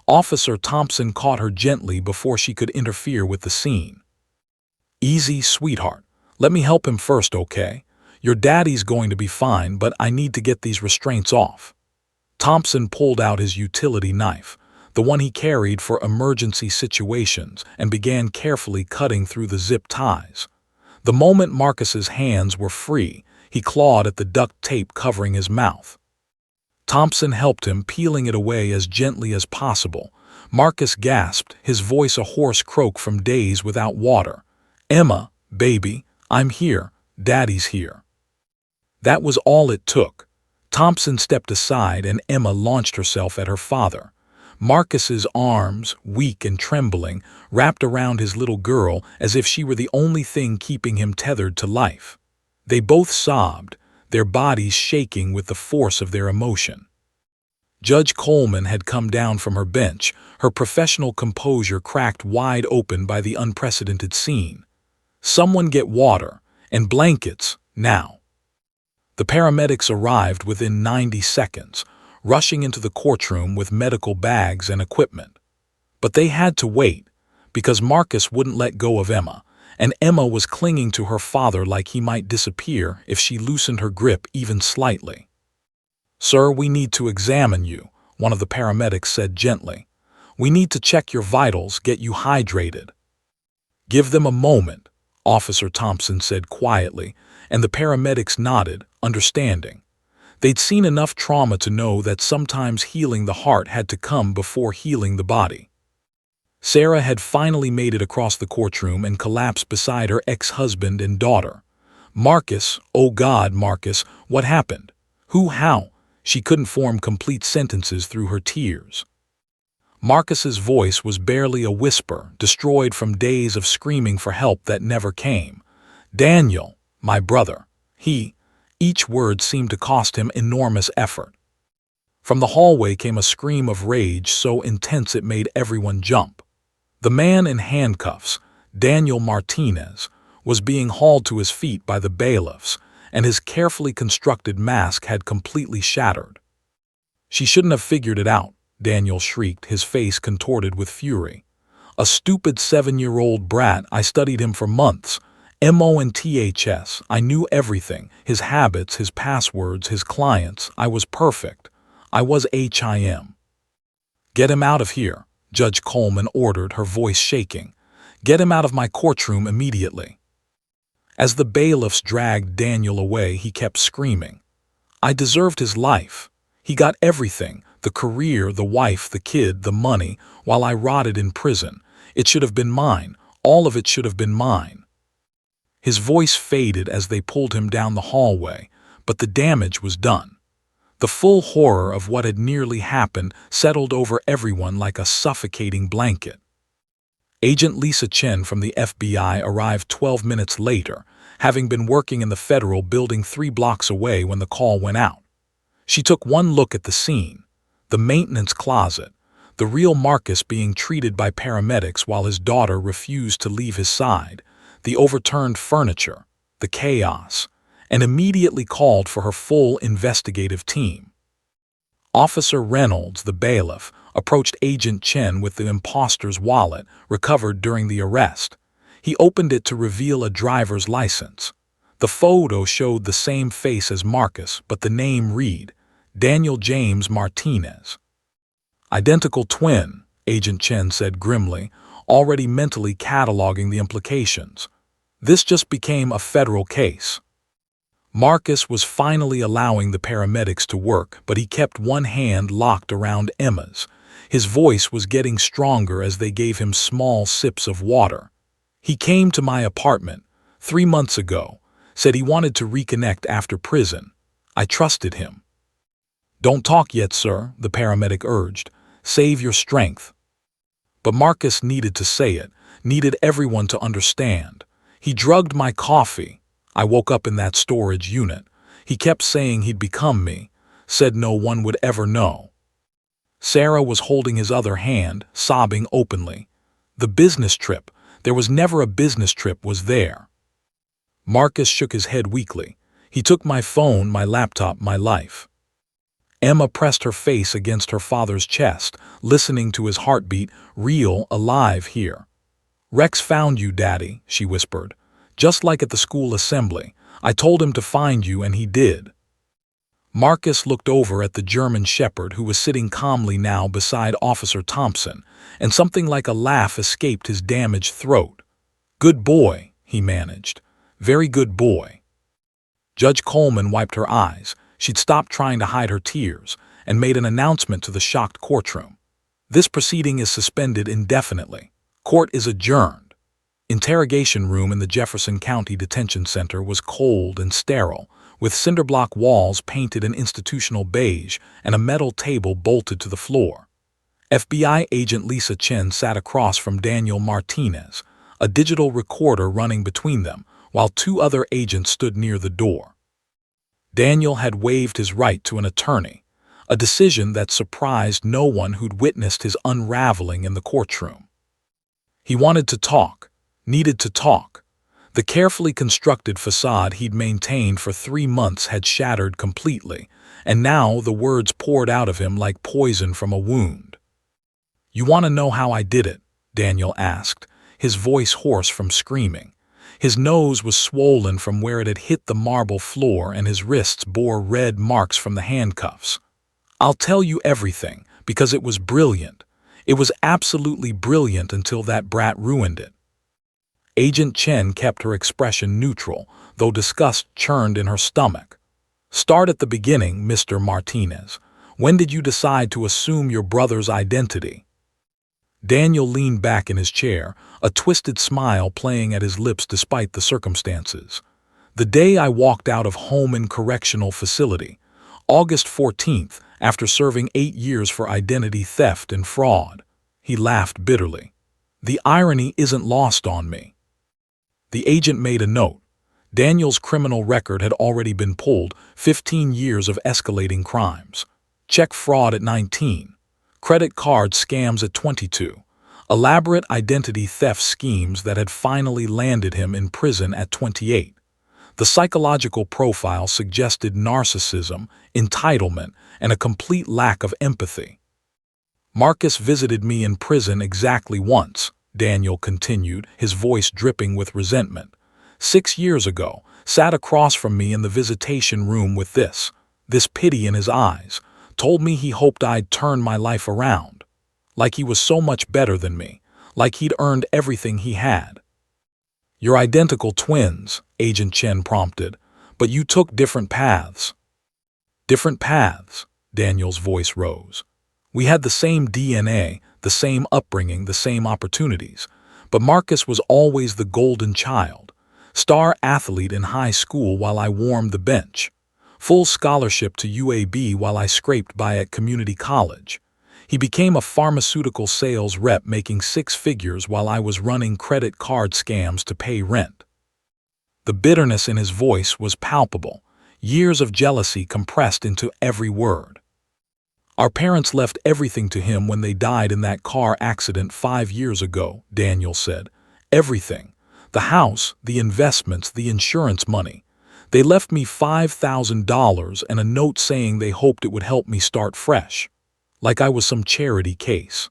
Officer Thompson caught her gently before she could interfere with the scene. "Easy, sweetheart. Let me help him first, okay? Your daddy's going to be fine, but I need to get these restraints off." Thompson pulled out his utility knife, the one he carried for emergency situations, and began carefully cutting through the zip ties. The moment Marcus's hands were free, he clawed at the duct tape covering his mouth. Thompson helped him, peeling it away as gently as possible. Marcus gasped, his voice a hoarse croak from days without water. "Emma, baby, I'm here. Daddy's here." That was all it took. Thompson stepped aside and Emma launched herself at her father. Marcus's arms, weak and trembling, wrapped around his little girl as if she were the only thing keeping him tethered to life. They both sobbed, their bodies shaking with the force of their emotion. Judge Coleman had come down from her bench, her professional composure cracked wide open by the unprecedented scene. "Someone get water and blankets, now." The paramedics arrived within 90 seconds, rushing into the courtroom with medical bags and equipment. But they had to wait, because Marcus wouldn't let go of Emma, and Emma was clinging to her father like he might disappear if she loosened her grip even slightly. "Sir, we need to examine you," one of the paramedics said gently. "We need to check your vitals, get you hydrated." "Give them a moment," Officer Thompson said quietly, and the paramedics nodded, understanding. They'd seen enough trauma to know that sometimes healing the heart had to come before healing the body. Sarah had finally made it across the courtroom and collapsed beside her ex-husband and daughter. Marcus, oh God, Marcus, what happened? Who, how? She couldn't form complete sentences through her tears. Marcus's voice was barely a whisper, destroyed from days of screaming for help that never came. Daniel, my brother. Each word seemed to cost him enormous effort. From the hallway came a scream of rage so intense it made everyone jump. The man in handcuffs, Daniel Martinez, was being hauled to his feet by the bailiffs, and his carefully constructed mask had completely shattered. She shouldn't have figured it out, Daniel shrieked, his face contorted with fury. A stupid 7-year-old brat. I studied him for months. MONTHS. I knew everything, his habits, his passwords, his clients. I was perfect. I was HIM. Get him out of here, Judge Coleman ordered, her voice shaking. Get him out of my courtroom immediately. As the bailiffs dragged Daniel away, he kept screaming. I deserved his life. He got everything, the career, the wife, the kid, the money, while I rotted in prison. It should have been mine. All of it should have been mine. His voice faded as they pulled him down the hallway, but the damage was done. The full horror of what had nearly happened settled over everyone like a suffocating blanket. Agent Lisa Chen from the FBI arrived 12 minutes later, having been working in the federal building 3 blocks away when the call went out. She took one look at the scene, the maintenance closet, the real Marcus being treated by paramedics while his daughter refused to leave his side, the overturned furniture, the chaos, and immediately called for her full investigative team. Officer Reynolds, the bailiff, approached Agent Chen with the imposter's wallet recovered during the arrest. He opened it to reveal a driver's license. The photo showed the same face as Marcus, but the name read, Daniel James Martinez. Identical twin, Agent Chen said grimly, already mentally cataloging the implications. This just became a federal case. Marcus was finally allowing the paramedics to work, but he kept one hand locked around Emma's. His voice was getting stronger as they gave him small sips of water. He came to my apartment 3 months ago, said he wanted to reconnect after prison. I trusted him. Don't talk yet, sir, the paramedic urged. Save your strength. But Marcus needed to say it, needed everyone to understand. He drugged my coffee. I woke up in that storage unit. He kept saying he'd become me, said no one would ever know. Sarah was holding his other hand, sobbing openly. The business trip. There was never a business trip, was there? Marcus shook his head weakly. He took my phone, my laptop, my life. Emma pressed her face against her father's chest, listening to his heartbeat, real, alive here. Rex found you, Daddy, she whispered. Just like at the school assembly. I told him to find you, and he did. Marcus looked over at the German shepherd who was sitting calmly now beside Officer Thompson, and something like a laugh escaped his damaged throat. Good boy, he managed. Very good boy. Judge Coleman wiped her eyes. She'd stopped trying to hide her tears and made an announcement to the shocked courtroom. This proceeding is suspended indefinitely. Court is adjourned. Interrogation room in the Jefferson County Detention Center was cold and sterile, with cinderblock walls painted an institutional beige and a metal table bolted to the floor. FBI agent Lisa Chen sat across from Daniel Martinez, a digital recorder running between them, while 2 other agents stood near the door. Daniel had waived his right to an attorney, a decision that surprised no one who'd witnessed his unraveling in the courtroom. He wanted to talk, needed to talk. The carefully constructed facade he'd maintained for 3 months had shattered completely, and now the words poured out of him like poison from a wound. You want to know how I did it? Daniel asked, his voice hoarse from screaming. His nose was swollen from where it had hit the marble floor, and his wrists bore red marks from the handcuffs. I'll tell you everything, because it was brilliant. It was absolutely brilliant until that brat ruined it. Agent Chen kept her expression neutral, though disgust churned in her stomach. Start at the beginning, Mr. Martinez. When did you decide to assume your brother's identity? Daniel leaned back in his chair, a twisted smile playing at his lips despite the circumstances. The day I walked out of home and correctional facility, August 14th, after serving 8 years for identity theft and fraud. He laughed bitterly. The irony isn't lost on me. The agent made a note. Daniel's criminal record had already been pulled, 15 years of escalating crimes. Check fraud at 19. Credit card scams at 22. Elaborate identity theft schemes that had finally landed him in prison at 28. The psychological profile suggested narcissism, entitlement, and a complete lack of empathy. Marcus visited me in prison exactly once, Daniel continued, his voice dripping with resentment. 6 years ago, sat across from me in the visitation room with this pity in his eyes, told me he hoped I'd turn my life around. Like he was so much better than me, like he'd earned everything he had. You're identical twins, Agent Chen prompted, but you took different paths. Different paths, Daniel's voice rose. We had the same DNA, the same upbringing, the same opportunities, but Marcus was always the golden child, star athlete in high school while I warmed the bench, full scholarship to UAB while I scraped by at community college. He became a pharmaceutical sales rep making 6 figures while I was running credit card scams to pay rent. The bitterness in his voice was palpable, years of jealousy compressed into every word. Our parents left everything to him when they died in that car accident 5 years ago, Daniel said. Everything. The house, the investments, the insurance money. They left me $5,000 and a note saying they hoped it would help me start fresh. Like I was some charity case.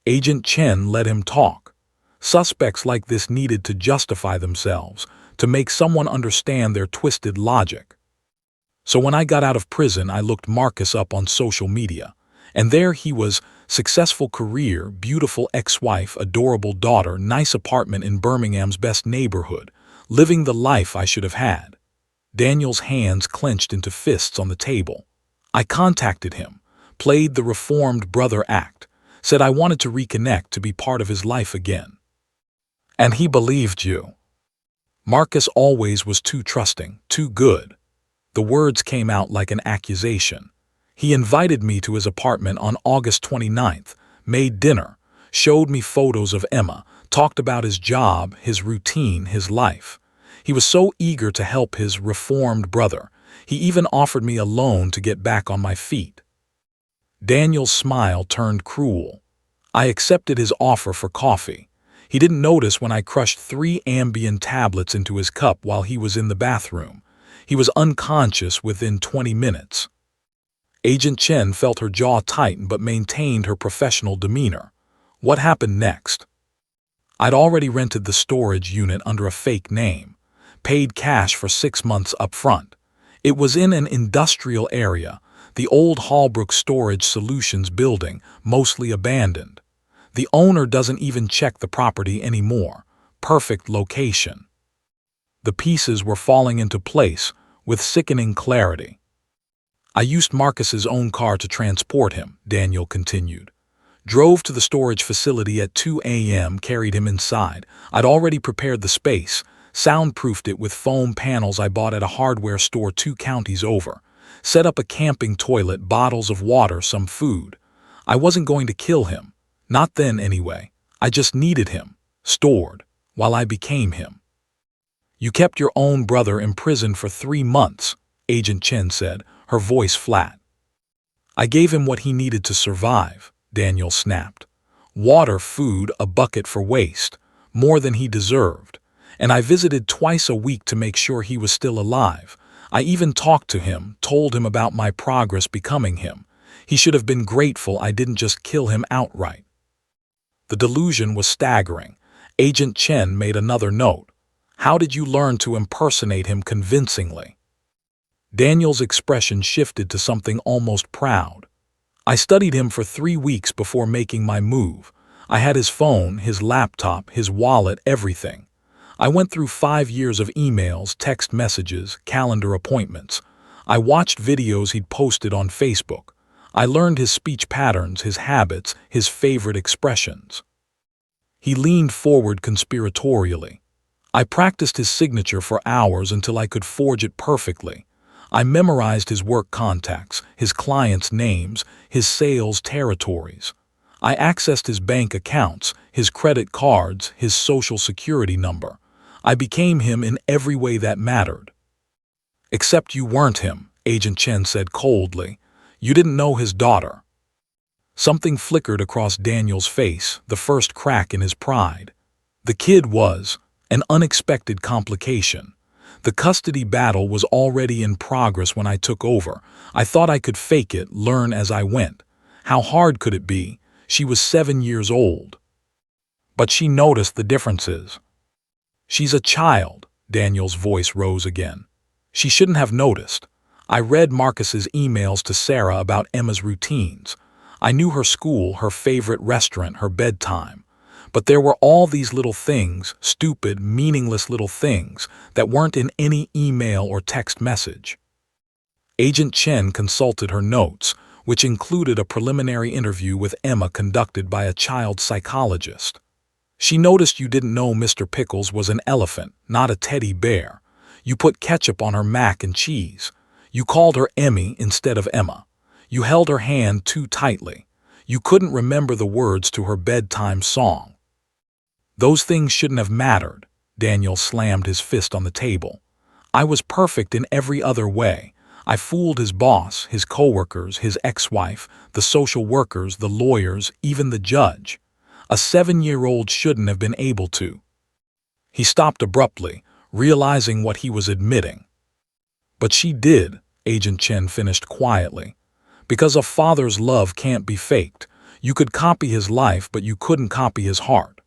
Agent Chen let him talk. Suspects like this needed to justify themselves, to make someone understand their twisted logic. So when I got out of prison, I looked Marcus up on social media, and there he was, successful career, beautiful ex-wife, adorable daughter, nice apartment in Birmingham's best neighborhood, living the life I should have had. Daniel's hands clenched into fists on the table. I contacted him, played the reformed brother act, said I wanted to reconnect, to be part of his life again. And he believed you. Marcus always was too trusting, too good. The words came out like an accusation. He invited me to his apartment on August 29th, made dinner, showed me photos of Emma, talked about his job, his routine, his life. He was so eager to help his reformed brother, he even offered me a loan to get back on my feet. Daniel's smile turned cruel. I accepted his offer for coffee. He didn't notice when I crushed 3 Ambien tablets into his cup while he was in the bathroom. He was unconscious within 20 minutes. Agent Chen felt her jaw tighten but maintained her professional demeanor. What happened next? I'd already rented the storage unit under a fake name, paid cash for 6 months up front. It was in an industrial area, the old Hallbrook Storage Solutions building, mostly abandoned. The owner doesn't even check the property anymore. Perfect location. The pieces were falling into place with sickening clarity. I used Marcus's own car to transport him, Daniel continued. Drove to the storage facility at 2 a.m., carried him inside. I'd already prepared the space, soundproofed it with foam panels I bought at a hardware store 2 counties over, set up a camping toilet, bottles of water, some food. I wasn't going to kill him. Not then anyway. I just needed him, stored, while I became him. You kept your own brother imprisoned for 3 months, Agent Chen said, her voice flat. I gave him what he needed to survive, Daniel snapped. Water, food, a bucket for waste, more than he deserved. And I visited twice a week to make sure he was still alive. I even talked to him, told him about my progress becoming him. He should have been grateful I didn't just kill him outright. The delusion was staggering. Agent Chen made another note. How did you learn to impersonate him convincingly? Daniel's expression shifted to something almost proud. I studied him for 3 weeks before making my move. I had his phone, his laptop, his wallet, everything. I went through 5 years of emails, text messages, calendar appointments. I watched videos he'd posted on Facebook. I learned his speech patterns, his habits, his favorite expressions. He leaned forward conspiratorially. I practiced his signature for hours until I could forge it perfectly. I memorized his work contacts, his clients' names, his sales territories. I accessed his bank accounts, his credit cards, his social security number. I became him in every way that mattered. Except you weren't him, Agent Chen said coldly. You didn't know his daughter. Something flickered across Daniel's face, the first crack in his pride. The kid was an unexpected complication. The custody battle was already in progress when I took over. I thought I could fake it, learn as I went. How hard could it be? She was 7 years old. But she noticed the differences. She's a child, Daniel's voice rose again. She shouldn't have noticed. I read Marcus's emails to Sarah about Emma's routines. I knew her school, her favorite restaurant, her bedtime. But there were all these little things, stupid, meaningless little things, that weren't in any email or text message. Agent Chen consulted her notes, which included a preliminary interview with Emma conducted by a child psychologist. She noticed you didn't know Mr. Pickles was an elephant, not a teddy bear. You put ketchup on her mac and cheese. You called her Emmy instead of Emma. You held her hand too tightly. You couldn't remember the words to her bedtime song. Those things shouldn't have mattered. Daniel slammed his fist on the table. I was perfect in every other way. I fooled his boss, his coworkers, his ex-wife, the social workers, the lawyers, even the judge. A 7-year-old shouldn't have been able to. He stopped abruptly, realizing what he was admitting. But she did, Agent Chen finished quietly. Because a father's love can't be faked. You could copy his life, but you couldn't copy his heart.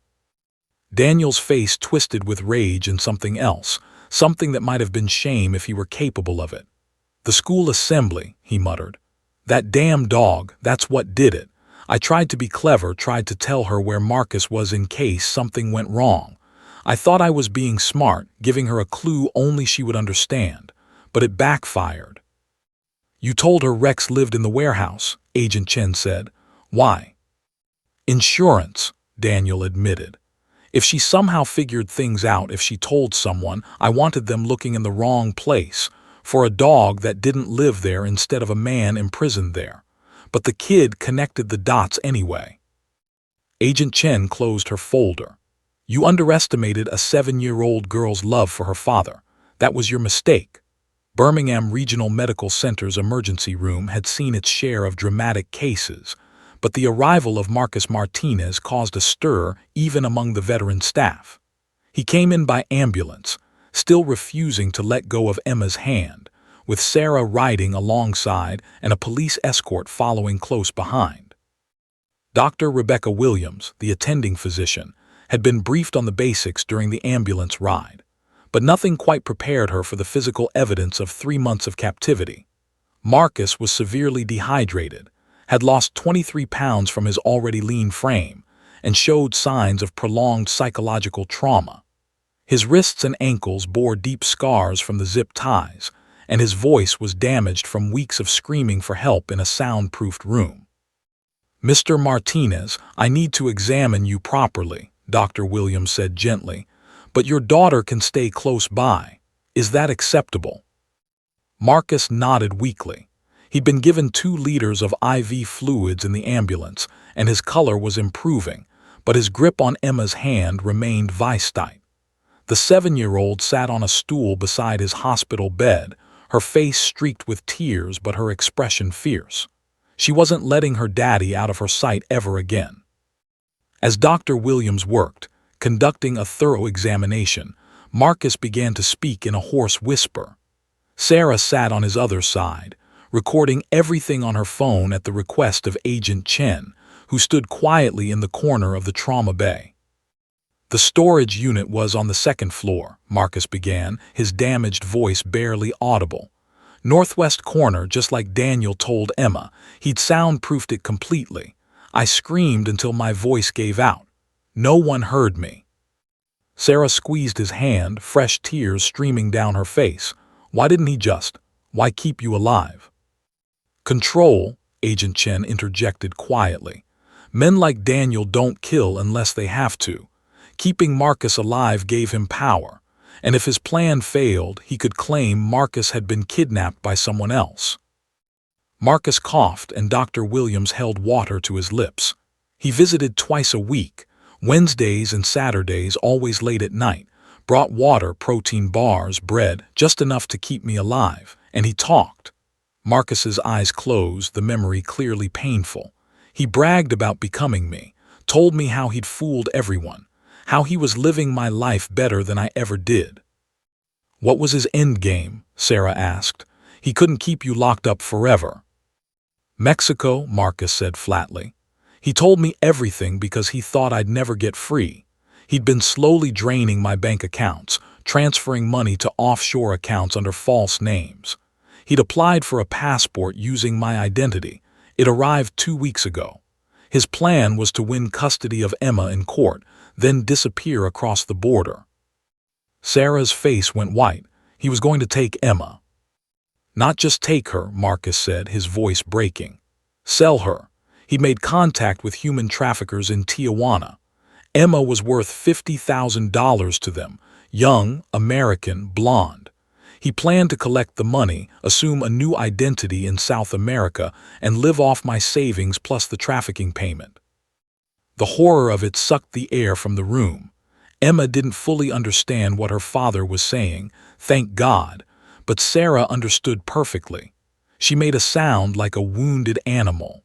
Daniel's face twisted with rage and something else, something that might have been shame if he were capable of it. The school assembly, he muttered. That damn dog, that's what did it. I tried to be clever, tried to tell her where Marcus was in case something went wrong. I thought I was being smart, giving her a clue only she would understand. But it backfired. You told her Rex lived in the warehouse, Agent Chen said. Why? Insurance, Daniel admitted. If she somehow figured things out, if she told someone, I wanted them looking in the wrong place, for a dog that didn't live there instead of a man imprisoned there. But the kid connected the dots anyway. Agent Chen closed her folder. You underestimated a 7-year-old girl's love for her father. That was your mistake. Birmingham Regional Medical Center's emergency room had seen its share of dramatic cases, but the arrival of Marcus Martinez caused a stir even among the veteran staff. He came in by ambulance, still refusing to let go of Emma's hand, with Sarah riding alongside and a police escort following close behind. Dr. Rebecca Williams, the attending physician, had been briefed on the basics during the ambulance ride, but nothing quite prepared her for the physical evidence of 3 months of captivity. Marcus was severely dehydrated, had lost 23 pounds from his already lean frame, and showed signs of prolonged psychological trauma. His wrists and ankles bore deep scars from the zip ties, and his voice was damaged from weeks of screaming for help in a soundproofed room. Mr. Martinez, I need to examine you properly, Dr. Williams said gently, but your daughter can stay close by. Is that acceptable? Marcus nodded weakly. He'd been given 2 liters of IV fluids in the ambulance, and his color was improving, but his grip on Emma's hand remained vice-tight. The 7-year-old sat on a stool beside his hospital bed, her face streaked with tears but her expression fierce. She wasn't letting her daddy out of her sight ever again. As Dr. Williams worked, conducting a thorough examination, Marcus began to speak in a hoarse whisper. Sarah sat on his other side, recording everything on her phone at the request of Agent Chen, who stood quietly in the corner of the trauma bay. The storage unit was on the 2nd floor, Marcus began, his damaged voice barely audible. Northwest corner, just like Daniel told Emma. He'd soundproofed it completely. I screamed until my voice gave out. No one heard me. Sarah squeezed his hand, fresh tears streaming down her face. Why didn't he just? Why keep you alive? Control, Agent Chen interjected quietly. Men like Daniel don't kill unless they have to. Keeping Marcus alive gave him power, and if his plan failed, he could claim Marcus had been kidnapped by someone else. Marcus coughed, and Dr. Williams held water to his lips. He visited twice a week, Wednesdays and Saturdays, always late at night, brought water, protein bars, bread, just enough to keep me alive, and he talked. Marcus's eyes closed, the memory clearly painful. He bragged about becoming me, told me how he'd fooled everyone, how he was living my life better than I ever did. What was his end game? Sarah asked. He couldn't keep you locked up forever. Mexico, Marcus said flatly. He told me everything because he thought I'd never get free. He'd been slowly draining my bank accounts, transferring money to offshore accounts under false names. He'd applied for a passport using my identity. It arrived 2 weeks ago. His plan was to win custody of Emma in court, then disappear across the border. Sarah's face went white. He was going to take Emma. Not just take her, Marcus said, his voice breaking. Sell her. He made contact with human traffickers in Tijuana. Emma was worth $50,000 to them, young, American, blonde. He planned to collect the money, assume a new identity in South America, and live off my savings plus the trafficking payment. The horror of it sucked the air from the room. Emma didn't fully understand what her father was saying, thank God, but Sarah understood perfectly. She made a sound like a wounded animal.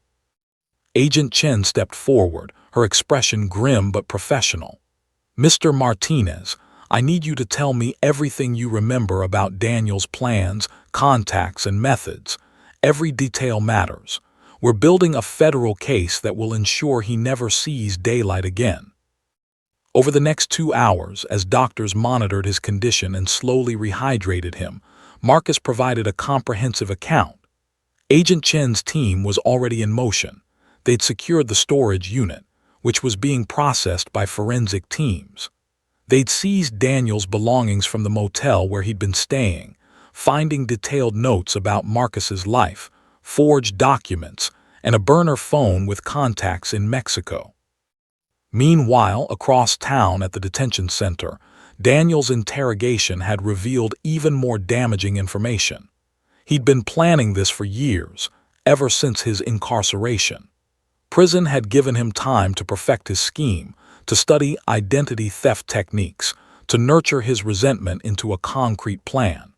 Agent Chen stepped forward, her expression grim but professional. Mr. Martinez, I need you to tell me everything you remember about Daniel's plans, contacts, and methods. Every detail matters. We're building a federal case that will ensure he never sees daylight again. Over the next 2 hours, as doctors monitored his condition and slowly rehydrated him, Marcus provided a comprehensive account. Agent Chen's team was already in motion. They'd secured the storage unit, which was being processed by forensic teams. They'd seized Daniel's belongings from the motel where he'd been staying, finding detailed notes about Marcus's life, forged documents, and a burner phone with contacts in Mexico. Meanwhile, across town at the detention center, Daniel's interrogation had revealed even more damaging information. He'd been planning this for years, ever since his incarceration. Prison had given him time to perfect his scheme, to study identity theft techniques, to nurture his resentment into a concrete plan.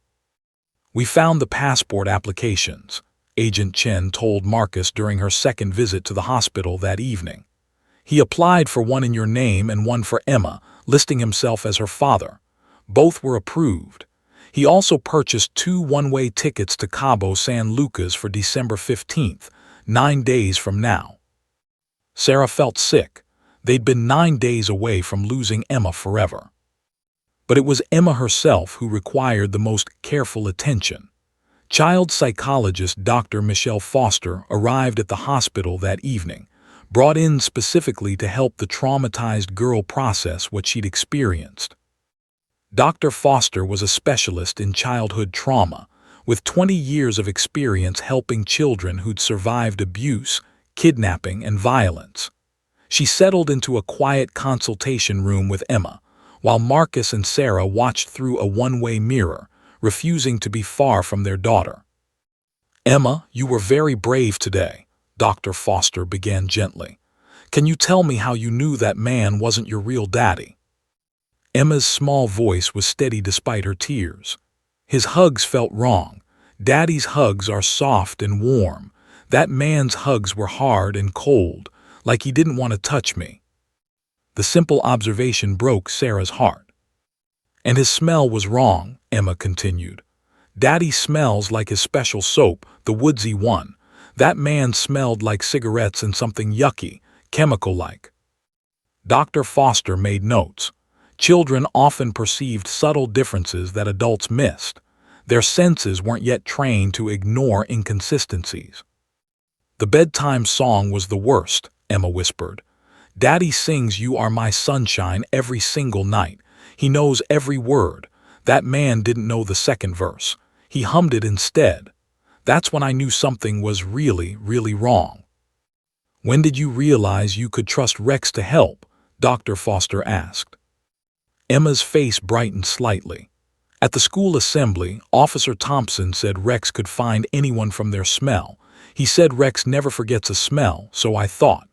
We found the passport applications, Agent Chen told Marcus during her second visit to the hospital that evening. He applied for one in your name and one for Emma, listing himself as her father. Both were approved. He also purchased 2 one-way tickets to Cabo San Lucas for December 15th, 9 days from now. Sarah felt sick. They'd been 9 days away from losing Emma forever. But it was Emma herself who required the most careful attention. Child psychologist Dr. Michelle Foster arrived at the hospital that evening, brought in specifically to help the traumatized girl process what she'd experienced. Dr. Foster was a specialist in childhood trauma, with 20 years of experience helping children who'd survived abuse, kidnapping, and violence. She settled into a quiet consultation room with Emma, while Marcus and Sarah watched through a one-way mirror, refusing to be far from their daughter. Emma, you were very brave today, Dr. Foster began gently. Can you tell me how you knew that man wasn't your real daddy? Emma's small voice was steady despite her tears. His hugs felt wrong. Daddy's hugs are soft and warm. That man's hugs were hard and cold, like he didn't want to touch me. The simple observation broke Sarah's heart. And his smell was wrong, Emma continued. Daddy smells like his special soap, the woodsy one. That man smelled like cigarettes and something yucky, chemical-like. Dr. Foster made notes. Children often perceived subtle differences that adults missed. Their senses weren't yet trained to ignore inconsistencies. The bedtime song was the worst, Emma whispered. Daddy sings "You Are My Sunshine" every single night. He knows every word. That man didn't know the second verse. He hummed it instead. That's when I knew something was really, really wrong. When did you realize you could trust Rex to help? Dr. Foster asked. Emma's face brightened slightly. At the school assembly, Officer Thompson said Rex could find anyone from their smell. He said Rex never forgets a smell, so I thought,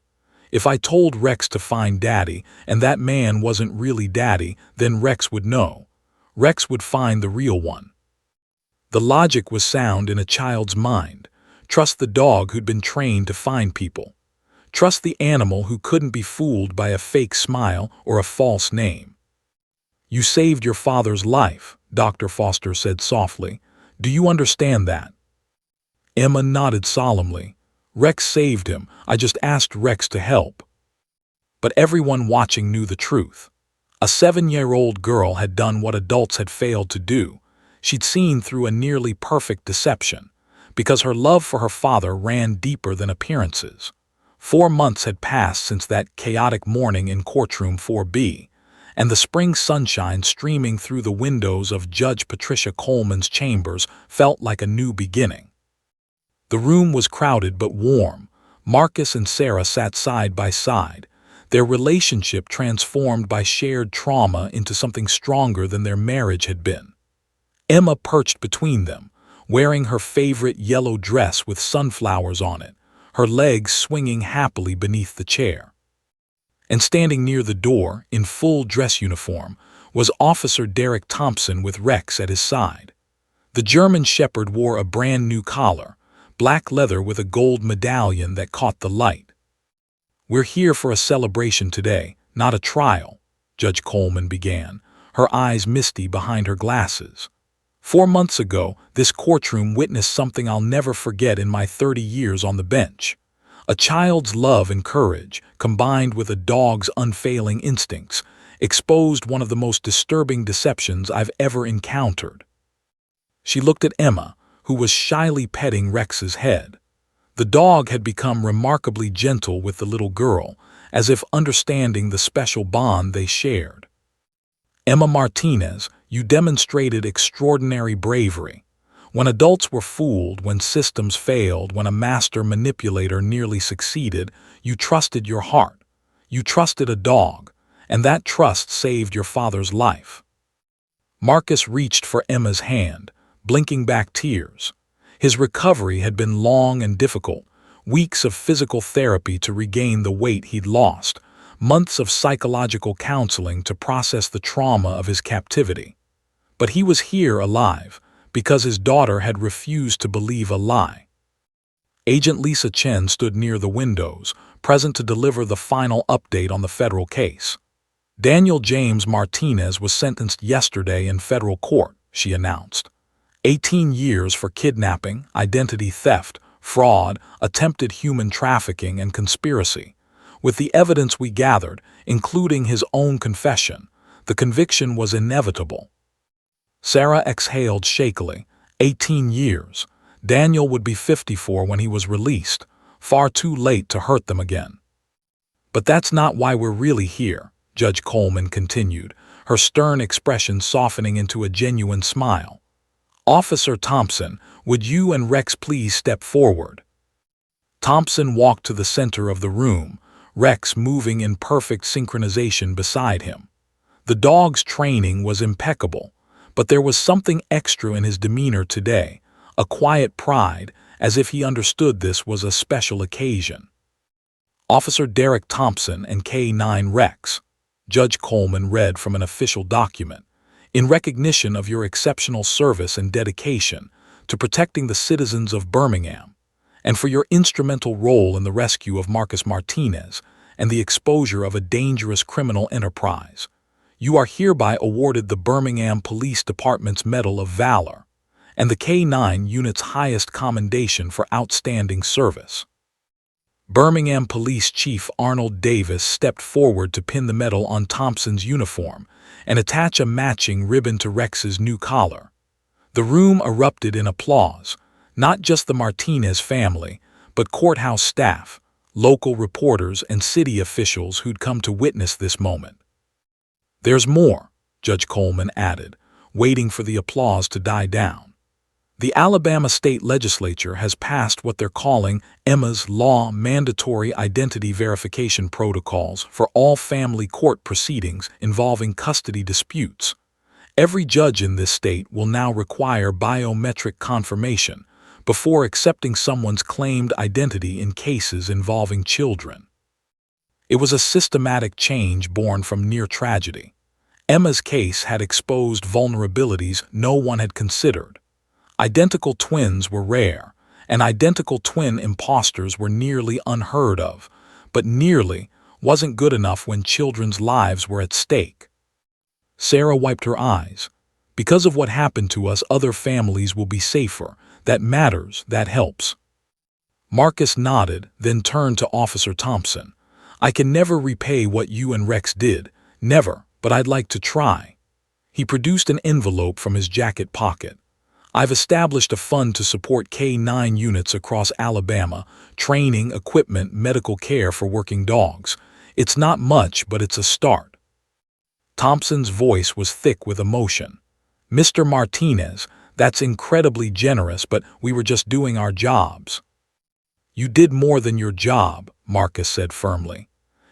if I told Rex to find Daddy, and that man wasn't really Daddy, then Rex would know. Rex would find the real one. The logic was sound in a child's mind. Trust the dog who'd been trained to find people. Trust the animal who couldn't be fooled by a fake smile or a false name. You saved your father's life, Dr. Foster said softly. Do you understand that? Emma nodded solemnly. Rex saved him. I just asked Rex to help. But everyone watching knew the truth. A 7-year-old girl had done what adults had failed to do. She'd seen through a nearly perfect deception, because her love for her father ran deeper than appearances. 4 months had passed since that chaotic morning in courtroom 4B, and the spring sunshine streaming through the windows of Judge Patricia Coleman's chambers felt like a new beginning. The room was crowded but warm. Marcus and Sarah sat side by side, their relationship transformed by shared trauma into something stronger than their marriage had been. Emma perched between them, wearing her favorite yellow dress with sunflowers on it, her legs swinging happily beneath the chair. And standing near the door, in full dress uniform, was Officer Derek Thompson with Rex at his side. The German Shepherd wore a brand new collar, black leather with a gold medallion that caught the light. We're here for a celebration today, not a trial, Judge Coleman began, her eyes misty behind her glasses. 4 months ago, this courtroom witnessed something I'll never forget in my 30 years on the bench. A child's love and courage, combined with a dog's unfailing instincts, exposed one of the most disturbing deceptions I've ever encountered. She looked at Emma, who was shyly petting Rex's head. The dog had become remarkably gentle with the little girl, as if understanding the special bond they shared. Emma Martinez, you demonstrated extraordinary bravery. When adults were fooled, when systems failed, when a master manipulator nearly succeeded, you trusted your heart. You trusted a dog, and that trust saved your father's life. Marcus reached for Emma's hand, blinking back tears. His recovery had been long and difficult, weeks of physical therapy to regain the weight he'd lost, months of psychological counseling to process the trauma of his captivity. But he was here alive, because his daughter had refused to believe a lie. Agent Lisa Chen stood near the windows, present to deliver the final update on the federal case. Daniel James Martinez was sentenced yesterday in federal court, she announced. 18 years for kidnapping, identity theft, fraud, attempted human trafficking, and conspiracy. With the evidence we gathered, including his own confession, the conviction was inevitable. Sarah exhaled shakily. 18 years. Daniel would be 54 when he was released, far too late to hurt them again. But that's not why we're really here, Judge Coleman continued, her stern expression softening into a genuine smile. Officer Thompson, would you and Rex please step forward? Thompson walked to the center of the room, Rex moving in perfect synchronization beside him. The dog's training was impeccable, but there was something extra in his demeanor today, a quiet pride, as if he understood this was a special occasion. Officer Derek Thompson and K9 Rex, Judge Coleman read from an official document, in recognition of your exceptional service and dedication to protecting the citizens of Birmingham, and for your instrumental role in the rescue of Marcus Martinez and the exposure of a dangerous criminal enterprise, you are hereby awarded the Birmingham Police Department's Medal of Valor and the K9 Unit's highest commendation for outstanding service. Birmingham Police Chief Arnold Davis stepped forward to pin the medal on Thompson's uniform and attach a matching ribbon to Rex's new collar. The room erupted in applause, not just the Martinez family, but courthouse staff, local reporters, and city officials who'd come to witness this moment. There's more, Judge Coleman added, waiting for the applause to die down. The Alabama state legislature has passed what they're calling Emma's Law mandatory identity verification protocols for all family court proceedings involving custody disputes. Every judge in this state will now require biometric confirmation before accepting someone's claimed identity in cases involving children. It was a systematic change born from near tragedy. Emma's case had exposed vulnerabilities no one had considered. Identical twins were rare, and identical twin imposters were nearly unheard of, but nearly wasn't good enough when children's lives were at stake. Sarah wiped her eyes. Because of what happened to us, other families will be safer. That matters, that helps. Marcus nodded, then turned to Officer Thompson. I can never repay what you and Rex did. Never, but I'd like to try. He produced an envelope from his jacket pocket. I've established a fund to support K-9 units across Alabama, training, equipment, medical care for working dogs. It's not much, but it's a start. Thompson's voice was thick with emotion. Mr. Martinez, that's incredibly generous, but we were just doing our jobs. You did more than your job, Marcus said firmly.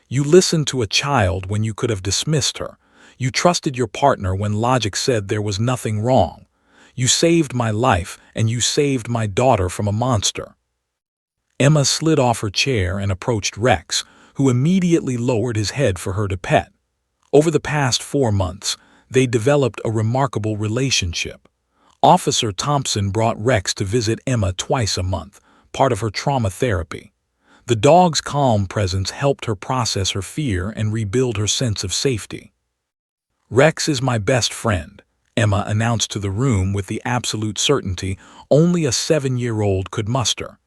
You listened to a child when you could have dismissed her. You trusted your partner when logic said there was nothing wrong. You saved my life, and you saved my daughter from a monster. Emma slid off her chair and approached Rex, who immediately lowered his head for her to pet. Over the past 4 months, they developed a remarkable relationship. Officer Thompson brought Rex to visit Emma twice a month, part of her trauma therapy. The dog's calm presence helped her process her fear and rebuild her sense of safety. Rex is my best friend, Emma announced to the room with the absolute certainty only a 7-year-old could muster.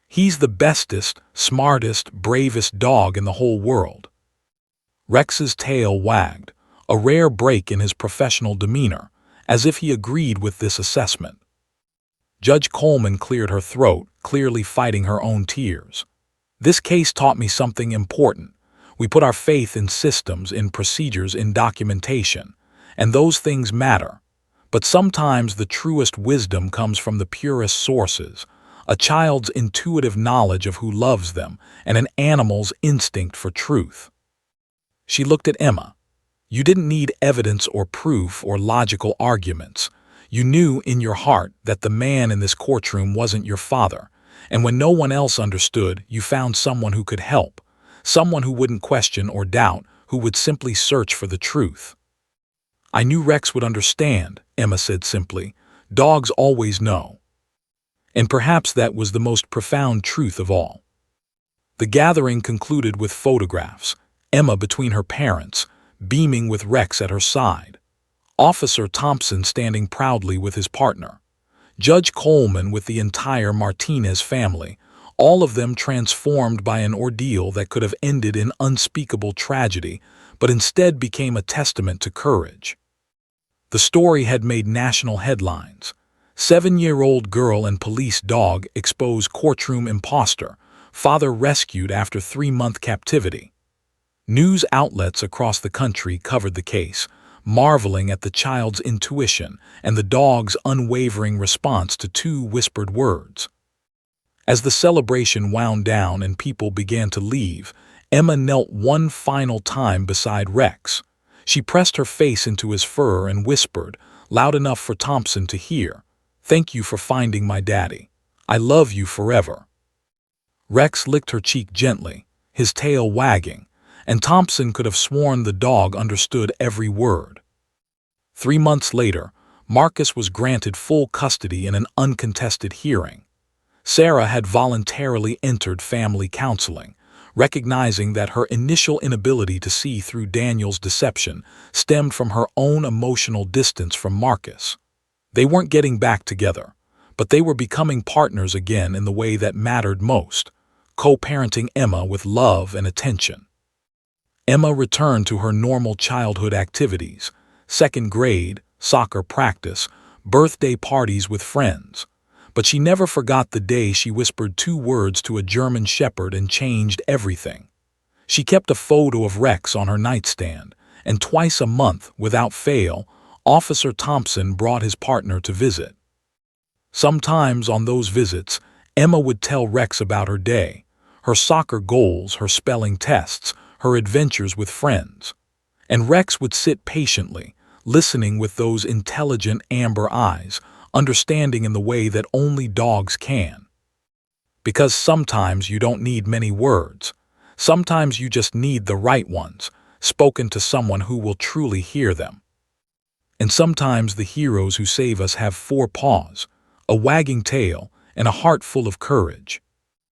He's the bestest, smartest, bravest dog in the whole world. Rex's tail wagged, a rare break in his professional demeanor, as if he agreed with this assessment. Judge Coleman cleared her throat, clearly fighting her own tears. This case taught me something important. We put our faith in systems, in procedures, in documentation, and those things matter. But sometimes the truest wisdom comes from the purest sources, a child's intuitive knowledge of who loves them, and an animal's instinct for truth. She looked at Emma. You didn't need evidence or proof or logical arguments. You knew in your heart that the man in this courtroom wasn't your father, and when no one else understood, you found someone who could help, someone who wouldn't question or doubt, who would simply search for the truth. I knew Rex would understand, Emma said simply. Dogs always know. And perhaps that was the most profound truth of all. The gathering concluded with photographs, Emma between her parents, beaming with Rex at her side. Officer Thompson standing proudly with his partner. Judge Coleman with the entire Martinez family, all of them transformed by an ordeal that could have ended in unspeakable tragedy, but instead became a testament to courage. The story had made national headlines. 7-year-old girl and police dog expose courtroom imposter, father rescued after 3-month captivity. News outlets across the country covered the case, marveling at the child's intuition and the dog's unwavering response to 2 whispered words. As the celebration wound down and people began to leave, Emma knelt one final time beside Rex. She pressed her face into his fur and whispered, loud enough for Thompson to hear, "Thank you for finding my daddy. I love you forever." Rex licked her cheek gently, his tail wagging, and Thompson could have sworn the dog understood every word. 3 months later, Marcus was granted full custody in an uncontested hearing. Sarah had voluntarily entered family counseling, recognizing that her initial inability to see through Daniel's deception stemmed from her own emotional distance from Marcus. They weren't getting back together, but they were becoming partners again in the way that mattered most, co-parenting Emma with love and attention. Emma returned to her normal childhood activities, 2nd grade, soccer practice, birthday parties with friends. But she never forgot the day she whispered 2 words to a German shepherd and changed everything. She kept a photo of Rex on her nightstand, and twice a month, without fail, Officer Thompson brought his partner to visit. Sometimes on those visits, Emma would tell Rex about her day, her soccer goals, her spelling tests, her adventures with friends. And Rex would sit patiently, listening with those intelligent amber eyes, understanding in the way that only dogs can. Because sometimes you don't need many words. Sometimes you just need the right ones, spoken to someone who will truly hear them. And sometimes the heroes who save us have four paws, a wagging tail, and a heart full of courage.